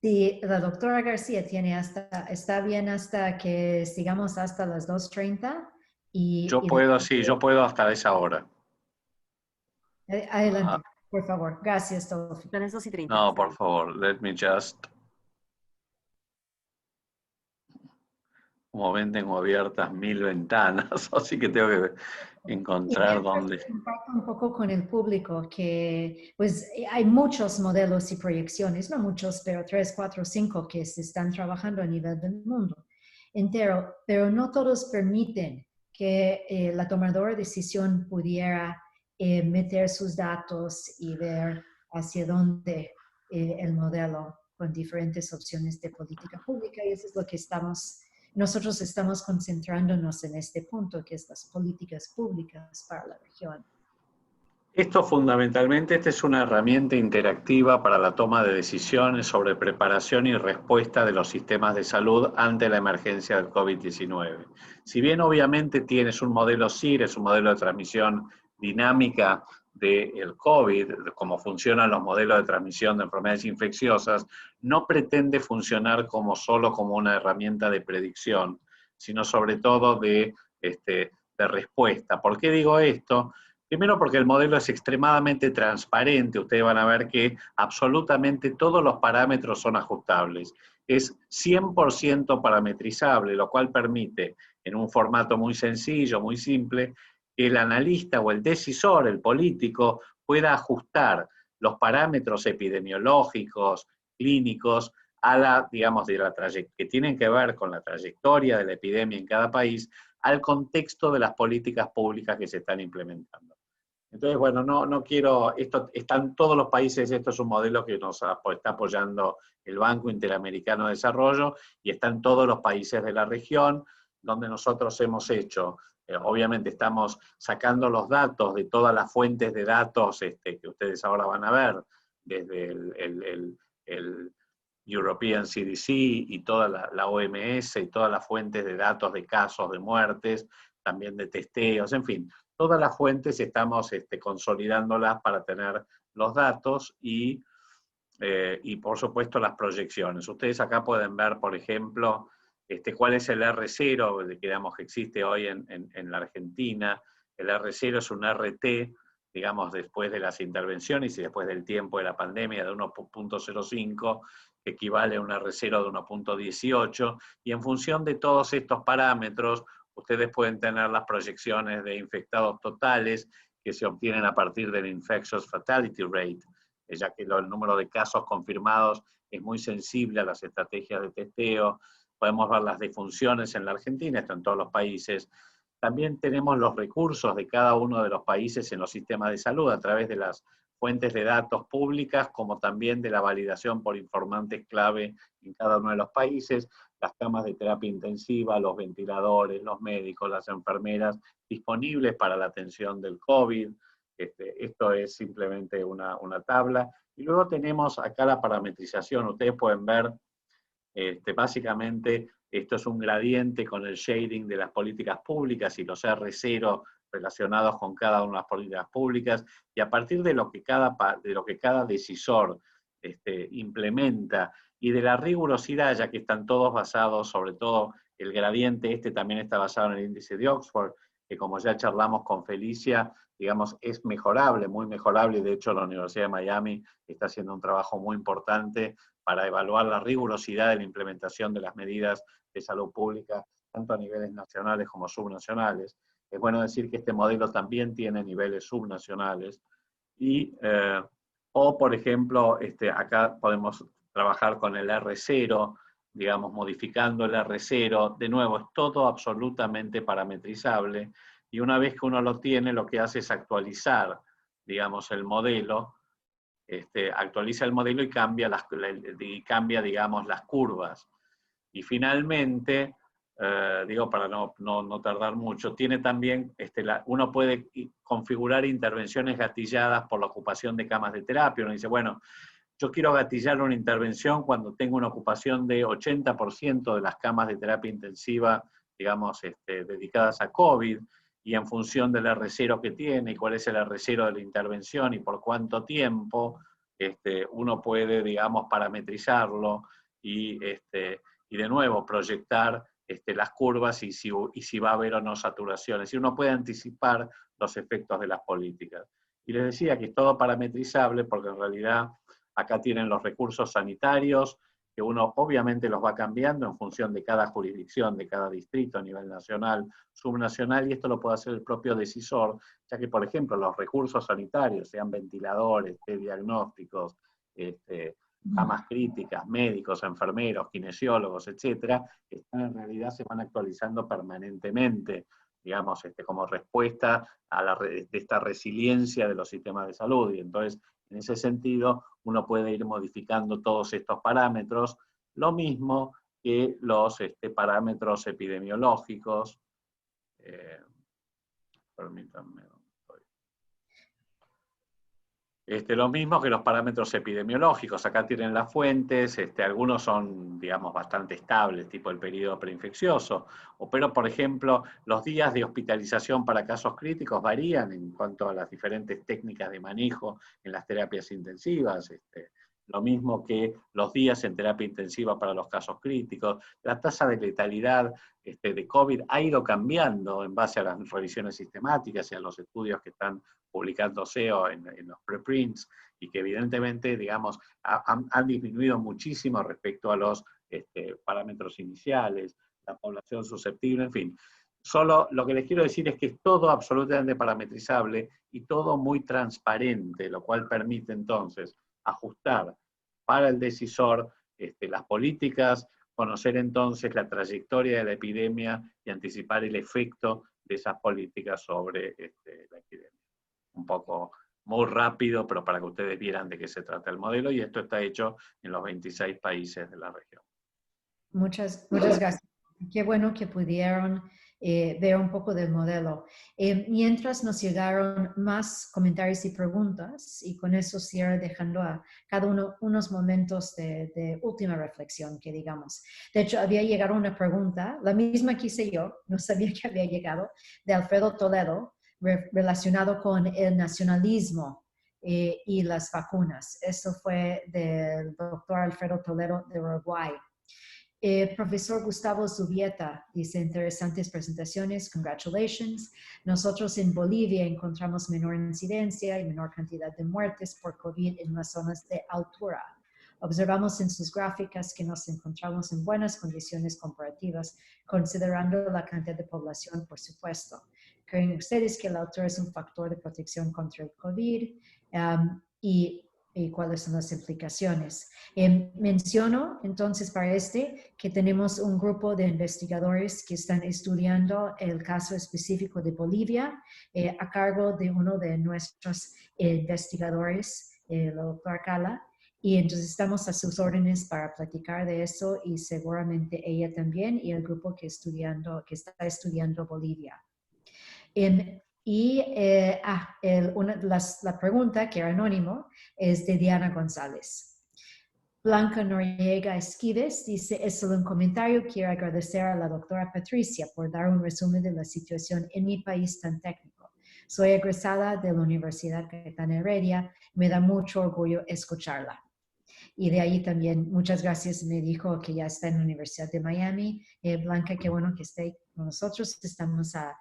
Sí, la doctora García está bien hasta que sigamos hasta las 2:30. Yo puedo hasta esa hora. Adelante, por favor. Gracias, Dolphy. Son las 2:30. No, por favor, let me just... Como ven, tengo abiertas 1000 ventanas, así que tengo que encontrar dónde... Comparto un poco con el público que pues hay muchos modelos y proyecciones, no muchos, pero 3, 4, 5 que se están trabajando a nivel del mundo entero, pero no todos permiten que la tomadora de decisión pudiera meter sus datos y ver hacia dónde el modelo con diferentes opciones de política pública, y eso es lo que nosotros estamos concentrándonos en este punto, que es las políticas públicas para la región. Esto fundamentalmente, esta es una herramienta interactiva para la toma de decisiones sobre preparación y respuesta de los sistemas de salud ante la emergencia del COVID-19. Si bien obviamente tienes un modelo SIR, es un modelo de transmisión dinámica del COVID, de cómo funcionan los modelos de transmisión de enfermedades infecciosas, no pretende funcionar solo como una herramienta de predicción, sino sobre todo de respuesta. ¿Por qué digo esto? Primero porque el modelo es extremadamente transparente, ustedes van a ver que absolutamente todos los parámetros son ajustables. Es 100% parametrizable, lo cual permite, en un formato muy sencillo, muy simple, que el analista o el decisor, el político, pueda ajustar los parámetros epidemiológicos, clínicos, que tienen que ver con la trayectoria de la epidemia en cada país, al contexto de las políticas públicas que se están implementando. Entonces, bueno, no quiero, esto está en todos los países, esto es un modelo que nos está apoyando el Banco Interamericano de Desarrollo y está en todos los países de la región, donde nosotros hemos hecho obviamente estamos sacando los datos de todas las fuentes de datos que ustedes ahora van a ver, desde el European CDC y toda la OMS y todas las fuentes de datos de casos, de muertes, también de testeos, en fin, todas las fuentes estamos consolidándolas para tener los datos y por supuesto las proyecciones. Ustedes acá pueden ver, por ejemplo, cuál es el R0, digamos, que existe hoy en la Argentina. El R0 es un RT, digamos, después de las intervenciones y después del tiempo de la pandemia, de 1.05, que equivale a un R0 de 1.18, y en función de todos estos parámetros, ustedes pueden tener las proyecciones de infectados totales que se obtienen a partir del Infectious Fatality Rate, ya que el número de casos confirmados es muy sensible a las estrategias de testeo. Podemos ver las defunciones en la Argentina, esto en todos los países. También tenemos los recursos de cada uno de los países en los sistemas de salud a través de las fuentes de datos públicas, como también de la validación por informantes clave en cada uno de los países, las camas de terapia intensiva, los ventiladores, los médicos, las enfermeras disponibles para la atención del COVID. Esto es simplemente una tabla. Y luego tenemos acá la parametrización. Ustedes pueden ver, básicamente, esto es un gradiente con el shading de las políticas públicas y los R0 relacionados con cada una de las políticas públicas, y a partir de lo que cada decisor implementa, y de la rigurosidad, ya que están todos basados, sobre todo el gradiente también está basado en el índice de Oxford, que como ya charlamos con Felicia, digamos, es mejorable, muy mejorable, y de hecho la Universidad de Miami está haciendo un trabajo muy importante para evaluar la rigurosidad de la implementación de las medidas de salud pública, tanto a niveles nacionales como subnacionales. Es bueno decir que este modelo también tiene niveles subnacionales, o por ejemplo, acá podemos trabajar con el R0, digamos, modificando el R0, de nuevo, es todo absolutamente parametrizable, y una vez que uno lo tiene, lo que hace es actualizar, digamos, el modelo, actualiza el modelo y cambia, digamos, las curvas. Y finalmente, digo, para no tardar mucho, tiene también, uno puede configurar intervenciones gatilladas por la ocupación de camas de terapia. Uno dice, bueno, yo quiero gatillar una intervención cuando tengo una ocupación de 80% de las camas de terapia intensiva, digamos, dedicadas a COVID, y en función del R0 que tiene, y cuál es el R0 de la intervención, y por cuánto tiempo, uno puede, digamos, parametrizarlo, y de nuevo proyectar las curvas y si va a haber o no saturaciones. Y uno puede anticipar los efectos de las políticas. Y les decía que es todo parametrizable porque en realidad acá tienen los recursos sanitarios, que uno obviamente los va cambiando en función de cada jurisdicción, de cada distrito a nivel nacional, subnacional, y esto lo puede hacer el propio decisor, ya que, por ejemplo, los recursos sanitarios, sean ventiladores, diagnósticos, camas críticas, médicos, enfermeros, kinesiólogos, etcétera, en realidad se van actualizando permanentemente, digamos, como respuesta a de esta resiliencia de los sistemas de salud. Y entonces, en ese sentido, uno puede ir modificando todos estos parámetros, lo mismo que los parámetros epidemiológicos. Permítanme. Lo mismo que los parámetros epidemiológicos. Acá tienen las fuentes, algunos son, digamos, bastante estables, tipo el periodo preinfeccioso, pero, por ejemplo, los días de hospitalización para casos críticos varían en cuanto a las diferentes técnicas de manejo en las terapias intensivas, lo mismo que los días en terapia intensiva para los casos críticos. La tasa de letalidad de COVID ha ido cambiando en base a las revisiones sistemáticas y a los estudios que están publicándose en los preprints, y que evidentemente, digamos, han disminuido muchísimo respecto a los parámetros iniciales, la población susceptible, en fin. Solo lo que les quiero decir es que es todo absolutamente parametrizable y todo muy transparente, lo cual permite entonces ajustar para el decisor las políticas, conocer entonces la trayectoria de la epidemia y anticipar el efecto de esas políticas sobre la epidemia. Un poco muy rápido, pero para que ustedes vieran de qué se trata el modelo, y esto está hecho en los 26 países de la región. Muchas gracias. Qué bueno que pudieron ver un poco del modelo. Mientras nos llegaron más comentarios y preguntas, y con eso cierro dejando a cada uno unos momentos de última reflexión, que digamos. De hecho, había llegado una pregunta, la misma que hice yo, no sabía que había llegado, de Alfredo Toledo, relacionado con el nacionalismo y las vacunas. Eso fue del doctor Alfredo Toledo de Uruguay. Profesor Gustavo Zubieta dice, interesantes presentaciones, congratulations. Nosotros en Bolivia encontramos menor incidencia y menor cantidad de muertes por COVID en las zonas de altura. Observamos en sus gráficas que nos encontramos en buenas condiciones comparativas, considerando la cantidad de población, por supuesto. ¿Creen ustedes que la altura es un factor de protección contra el COVID? Y cuáles son las implicaciones. Menciono entonces para que tenemos un grupo de investigadores que están estudiando el caso específico de Bolivia a cargo de uno de nuestros investigadores, el doctor Cala, y entonces estamos a sus órdenes para platicar de eso y seguramente ella también y el grupo que está estudiando Bolivia. La pregunta, que era anónimo, es de Diana González. Blanca Noriega Esquives dice, es solo un comentario, quiero agradecer a la doctora Patricia por dar un resumen de la situación en mi país tan técnico. Soy egresada de la Universidad Cayetana Heredia, me da mucho orgullo escucharla. Y de ahí también, muchas gracias, me dijo que ya está en la Universidad de Miami. Blanca, qué bueno que esté con nosotros, estamos a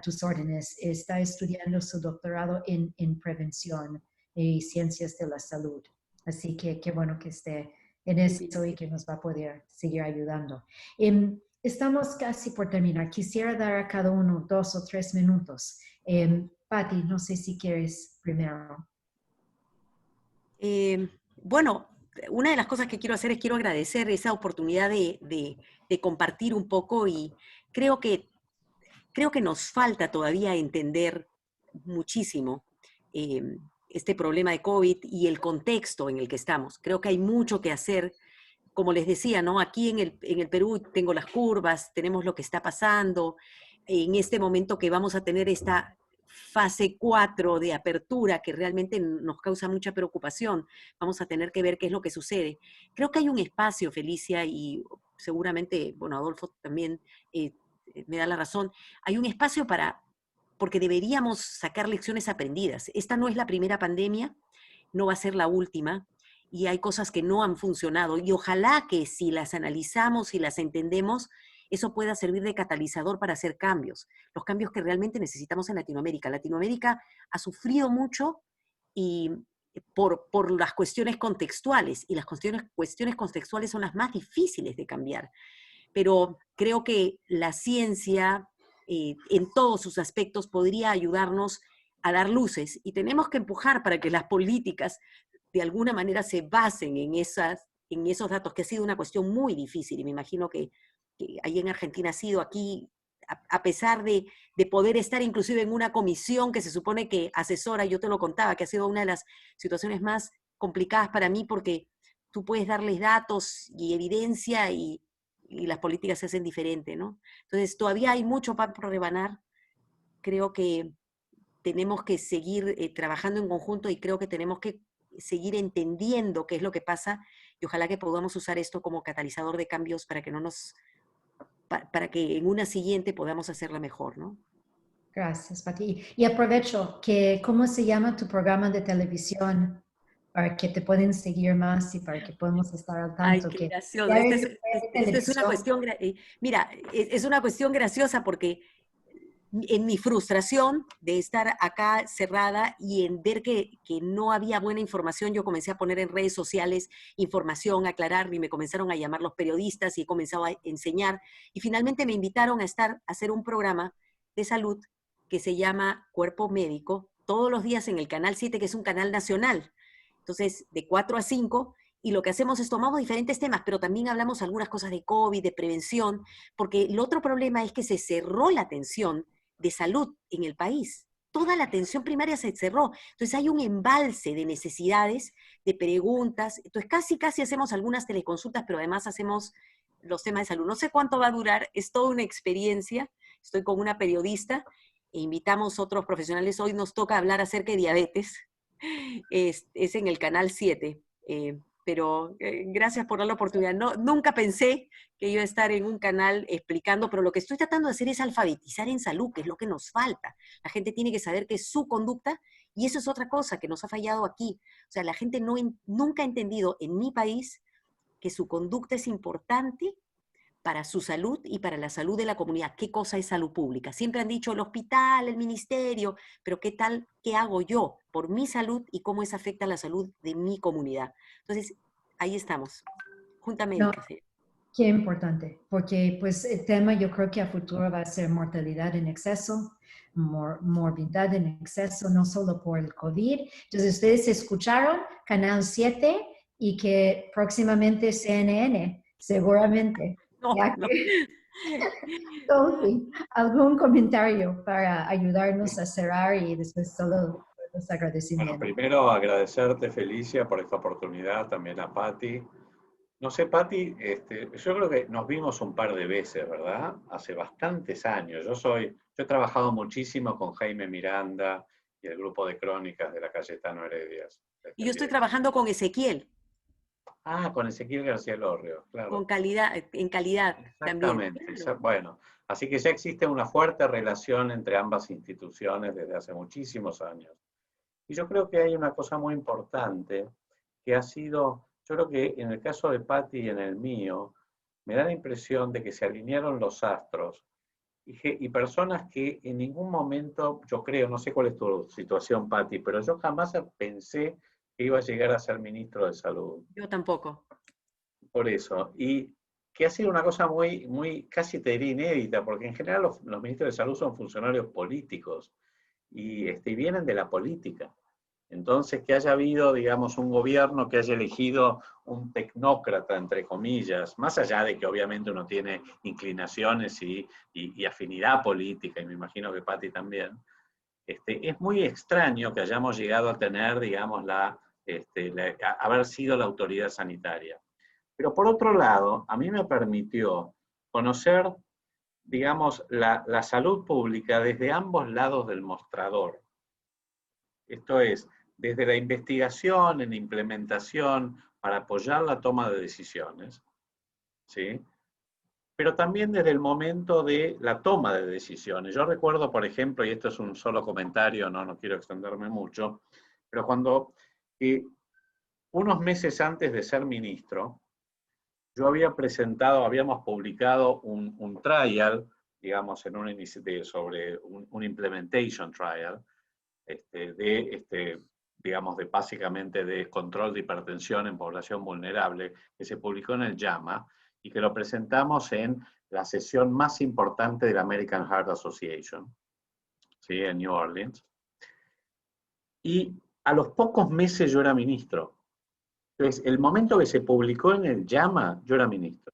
tus órdenes. Está estudiando su doctorado en prevención y ciencias de la salud. Así que qué bueno que esté en esto y que nos va a poder seguir ayudando. Estamos casi por terminar. Quisiera dar a cada uno 2 o 3 minutos. Patti, no sé si quieres primero. Bueno, una de las cosas que quiero hacer es quiero agradecer esa oportunidad de compartir un poco y creo que nos falta todavía entender muchísimo este problema de COVID y el contexto en el que estamos. Creo que hay mucho que hacer. Como les decía, ¿no? Aquí en el Perú tengo las curvas, tenemos lo que está pasando. En este momento que vamos a tener esta fase 4 de apertura que realmente nos causa mucha preocupación. Vamos a tener que ver qué es lo que sucede. Creo que hay un espacio, Felicia, y seguramente, bueno, Adolfo también me da la razón, hay un espacio porque deberíamos sacar lecciones aprendidas. Esta no es la primera pandemia, no va a ser la última, y hay cosas que no han funcionado, y ojalá que si las analizamos y las entendemos, eso pueda servir de catalizador para hacer cambios, los cambios que realmente necesitamos en Latinoamérica. Latinoamérica ha sufrido mucho y por las cuestiones contextuales, y las cuestiones contextuales son las más difíciles de cambiar. Pero creo que la ciencia, en todos sus aspectos, podría ayudarnos a dar luces, y tenemos que empujar para que las políticas de alguna manera se basen en esos datos, que ha sido una cuestión muy difícil, y me imagino que ahí en Argentina ha sido aquí, a pesar de poder estar inclusive en una comisión que se supone que asesora, yo te lo contaba, que ha sido una de las situaciones más complicadas para mí, porque tú puedes darles datos y evidencia y las políticas se hacen diferente, ¿no? Entonces todavía hay mucho pan por rebanar. Creo que tenemos que seguir trabajando en conjunto, y creo que tenemos que seguir entendiendo qué es lo que pasa, y ojalá que podamos usar esto como catalizador de cambios para que en una siguiente podamos hacerla mejor, ¿no? Gracias, Pati. Y aprovecho que, ¿cómo se llama tu programa de televisión? Para que te pueden seguir más y para que podamos estar al tanto. Ay, qué gracioso. Ya Esta es una cuestión, mira, es una cuestión graciosa porque en mi frustración de estar acá cerrada y en ver que no había buena información, yo comencé a poner en redes sociales información, a aclarar, y me comenzaron a llamar los periodistas y he comenzado a enseñar. Y finalmente me invitaron a hacer un programa de salud que se llama Cuerpo Médico, todos los días en el Canal 7, que es un canal nacional. Entonces, de 4 a 5, y lo que hacemos es tomamos diferentes temas, pero también hablamos algunas cosas de COVID, de prevención, porque el otro problema es que se cerró la atención de salud en el país. Toda la atención primaria se cerró. Entonces hay un embalse de necesidades, de preguntas. Entonces casi hacemos algunas teleconsultas, pero además hacemos los temas de salud. No sé cuánto va a durar, es toda una experiencia. estoy con una periodista e invitamos otros profesionales. Hoy nos toca hablar acerca de diabetes. Es en el Canal 7. Pero gracias por dar la oportunidad. Nunca pensé que iba a estar en un canal explicando, pero lo que estoy tratando de hacer es alfabetizar en salud, que es lo que nos falta. La gente tiene que saber que es su conducta, y eso es otra cosa que nos ha fallado aquí. O sea, la gente nunca ha entendido en mi país que su conducta es importante para su salud y para la salud de la comunidad. ¿Qué cosa es salud pública? Siempre han dicho el hospital, el ministerio, pero ¿qué tal, qué hago yo por mi salud y cómo eso afecta a la salud de mi comunidad? Entonces, ahí estamos, Junta Médica. No, Sí. qué importante, porque pues el tema yo creo que a futuro va a ser mortalidad en exceso, morbidad en exceso, no solo por el COVID. Entonces, ustedes escucharon Canal 7 y que próximamente CNN, seguramente. No, Ya no. que, entonces, ¿algún comentario para ayudarnos a cerrar y después solo los Bueno, agradecimientos? primero agradecerte, Felicia, por esta oportunidad, también a Patti. No sé, Patti, yo creo que nos vimos un par de veces, ¿verdad? Hace bastantes años. Yo he trabajado muchísimo con Jaime Miranda y el grupo de crónicas de la Cayetano Heredias. Y yo estoy trabajando con Ezequiel, Con Ezequiel García Lorrio, con claro. calidad, en calidad también. Exactamente. Claro. Bueno, así que ya existe una fuerte relación entre ambas instituciones desde hace muchísimos años. Y yo creo que hay una cosa muy importante que ha sido, yo creo que en el caso de Patti y en el mío, me da la impresión de que se alinearon los astros y personas que en ningún momento, yo creo, no sé cuál es tu situación, Patti, pero yo jamás pensé que iba a llegar a ser ministro de Salud. Yo tampoco. Por eso. Y que ha sido una cosa muy, muy, casi te diría inédita, porque en general los ministros de Salud son funcionarios políticos y vienen de la política. Entonces, que haya habido, digamos, un gobierno que haya elegido un tecnócrata, entre comillas, más allá de que obviamente uno tiene inclinaciones y afinidad política, y me imagino que Patti también, es muy extraño que hayamos llegado a tener, digamos, haber sido la autoridad sanitaria. Pero por otro lado, a mí me permitió conocer, digamos, la salud pública desde ambos lados del mostrador. Esto es, desde la investigación, en la implementación, para apoyar la toma de decisiones, ¿sí? Pero también desde el momento de la toma de decisiones. Yo recuerdo, por ejemplo, y esto es un solo comentario, no quiero extenderme mucho, pero cuando unos meses antes de ser ministro, yo habíamos publicado un trial, digamos, en una iniciativa sobre un implementation trial, digamos, básicamente de control de hipertensión en población vulnerable, que se publicó en el JAMA y que lo presentamos en la sesión más importante de la American Heart Association, ¿sí? En New Orleans. Y a los pocos meses yo era ministro. Entonces, el momento que se publicó en el JAMA, yo era ministro.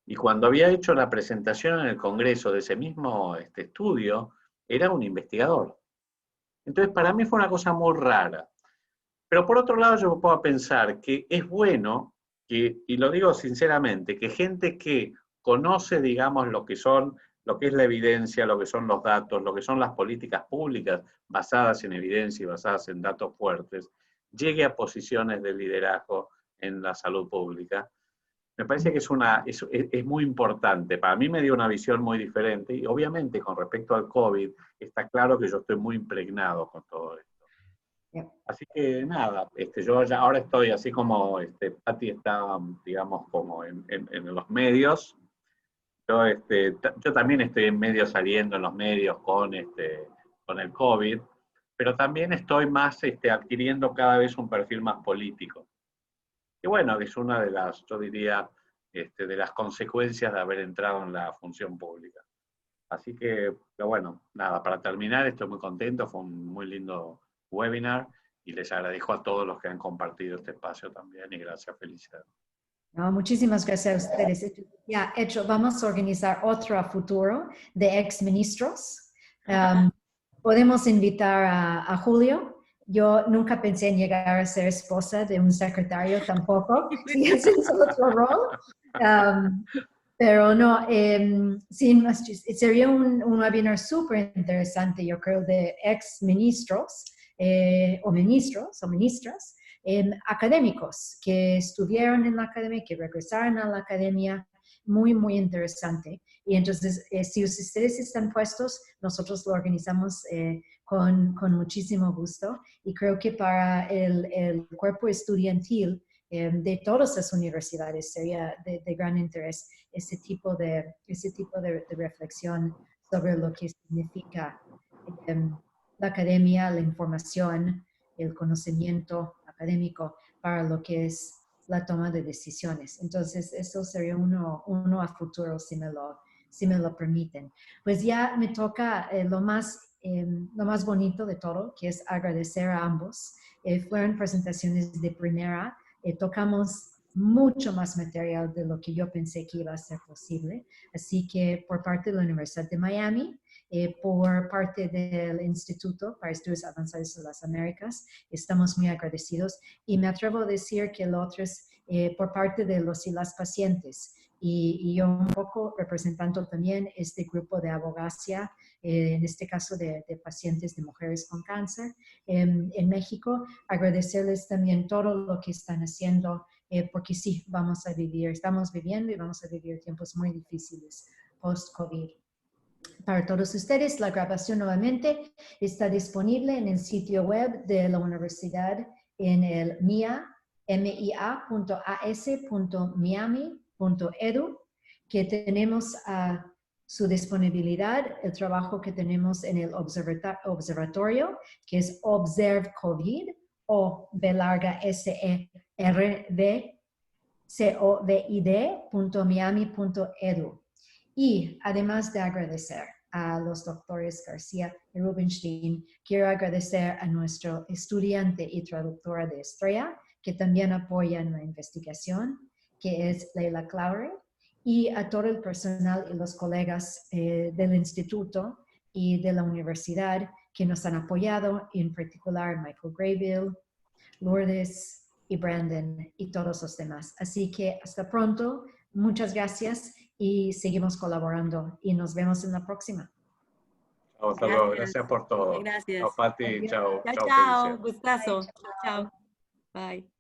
Y cuando había hecho la presentación en el Congreso de ese mismo estudio, era un investigador. Entonces, para mí fue una cosa muy rara. Pero por otro lado, yo me puedo pensar que es bueno, y lo digo sinceramente, que gente que conoce, digamos, lo que es la evidencia, lo que son los datos, lo que son las políticas públicas basadas en evidencia y basadas en datos fuertes, llegue a posiciones de liderazgo en la salud pública. Me parece que es muy importante. Para mí me dio una visión muy diferente y obviamente con respecto al COVID está claro que yo estoy muy impregnado con todo esto. Así que nada, yo ya ahora estoy así como Patti está, digamos, como en los medios. Yo también estoy en medio saliendo en los medios con el COVID, pero también estoy más adquiriendo cada vez un perfil más político. Y bueno, es una de las, yo diría, de las consecuencias de haber entrado en la función pública. Así que, pero bueno, nada, para terminar, estoy muy contento, fue un muy lindo webinar y les agradezco a todos los que han compartido este espacio también y gracias, Felicidad. No, muchísimas gracias a ustedes. Ya hecho, vamos a organizar otro a futuro de exministros. Podemos invitar a Julio. Yo nunca pensé en llegar a ser esposa de un secretario tampoco. Sí, ese es otro rol. Pero no, sí, sería un webinar súper interesante, yo creo, de ex ministros o ministros o ministras académicos que estuvieron en la academia, que regresaron a la academia, muy, muy interesante. Y entonces, si ustedes están puestos, nosotros lo organizamos con muchísimo gusto. Y creo que para el cuerpo estudiantil de todas las universidades sería de gran interés ese tipo de reflexión sobre lo que significa la academia, la información, el conocimiento académico para lo que es la toma de decisiones. Entonces, eso sería uno a futuro, si me lo permiten. Pues ya me toca lo más bonito de todo, que es agradecer a ambos. Fueron presentaciones de primera. Tocamos mucho más material de lo que yo pensé que iba a ser posible. Así que por parte de la Universidad de Miami, por parte del Instituto para Estudios Avanzados de las Américas, estamos muy agradecidos. Y me atrevo a decir que lo otro es por parte de los y las pacientes. Y yo un poco representando también este grupo de abogacía, en este caso de pacientes de mujeres con cáncer en México, agradecerles también todo lo que están haciendo, porque sí, estamos viviendo y vamos a vivir tiempos muy difíciles post-COVID. Para todos ustedes, la grabación nuevamente está disponible en el sitio web de la universidad en el mia.as.miami.edu, que tenemos a su disponibilidad el trabajo que tenemos en el observatorio, que es Observe COVID, o BSERVCOVID.miami.edu. Y además de agradecer a los doctores García y Rubenstein, quiero agradecer a nuestro estudiante y traductora de Estrella, que también apoya en la investigación, que es Leila Claure, y a todo el personal y los colegas del instituto y de la universidad que nos han apoyado, en particular Michael Graybill, Lourdes y Brandon y todos los demás. Así que hasta pronto, muchas gracias y seguimos colaborando y nos vemos en la próxima. Hasta luego, gracias por todo. Gracias. Chao, Pati, chao. Chao, chao, gustazo. Chao. Bye.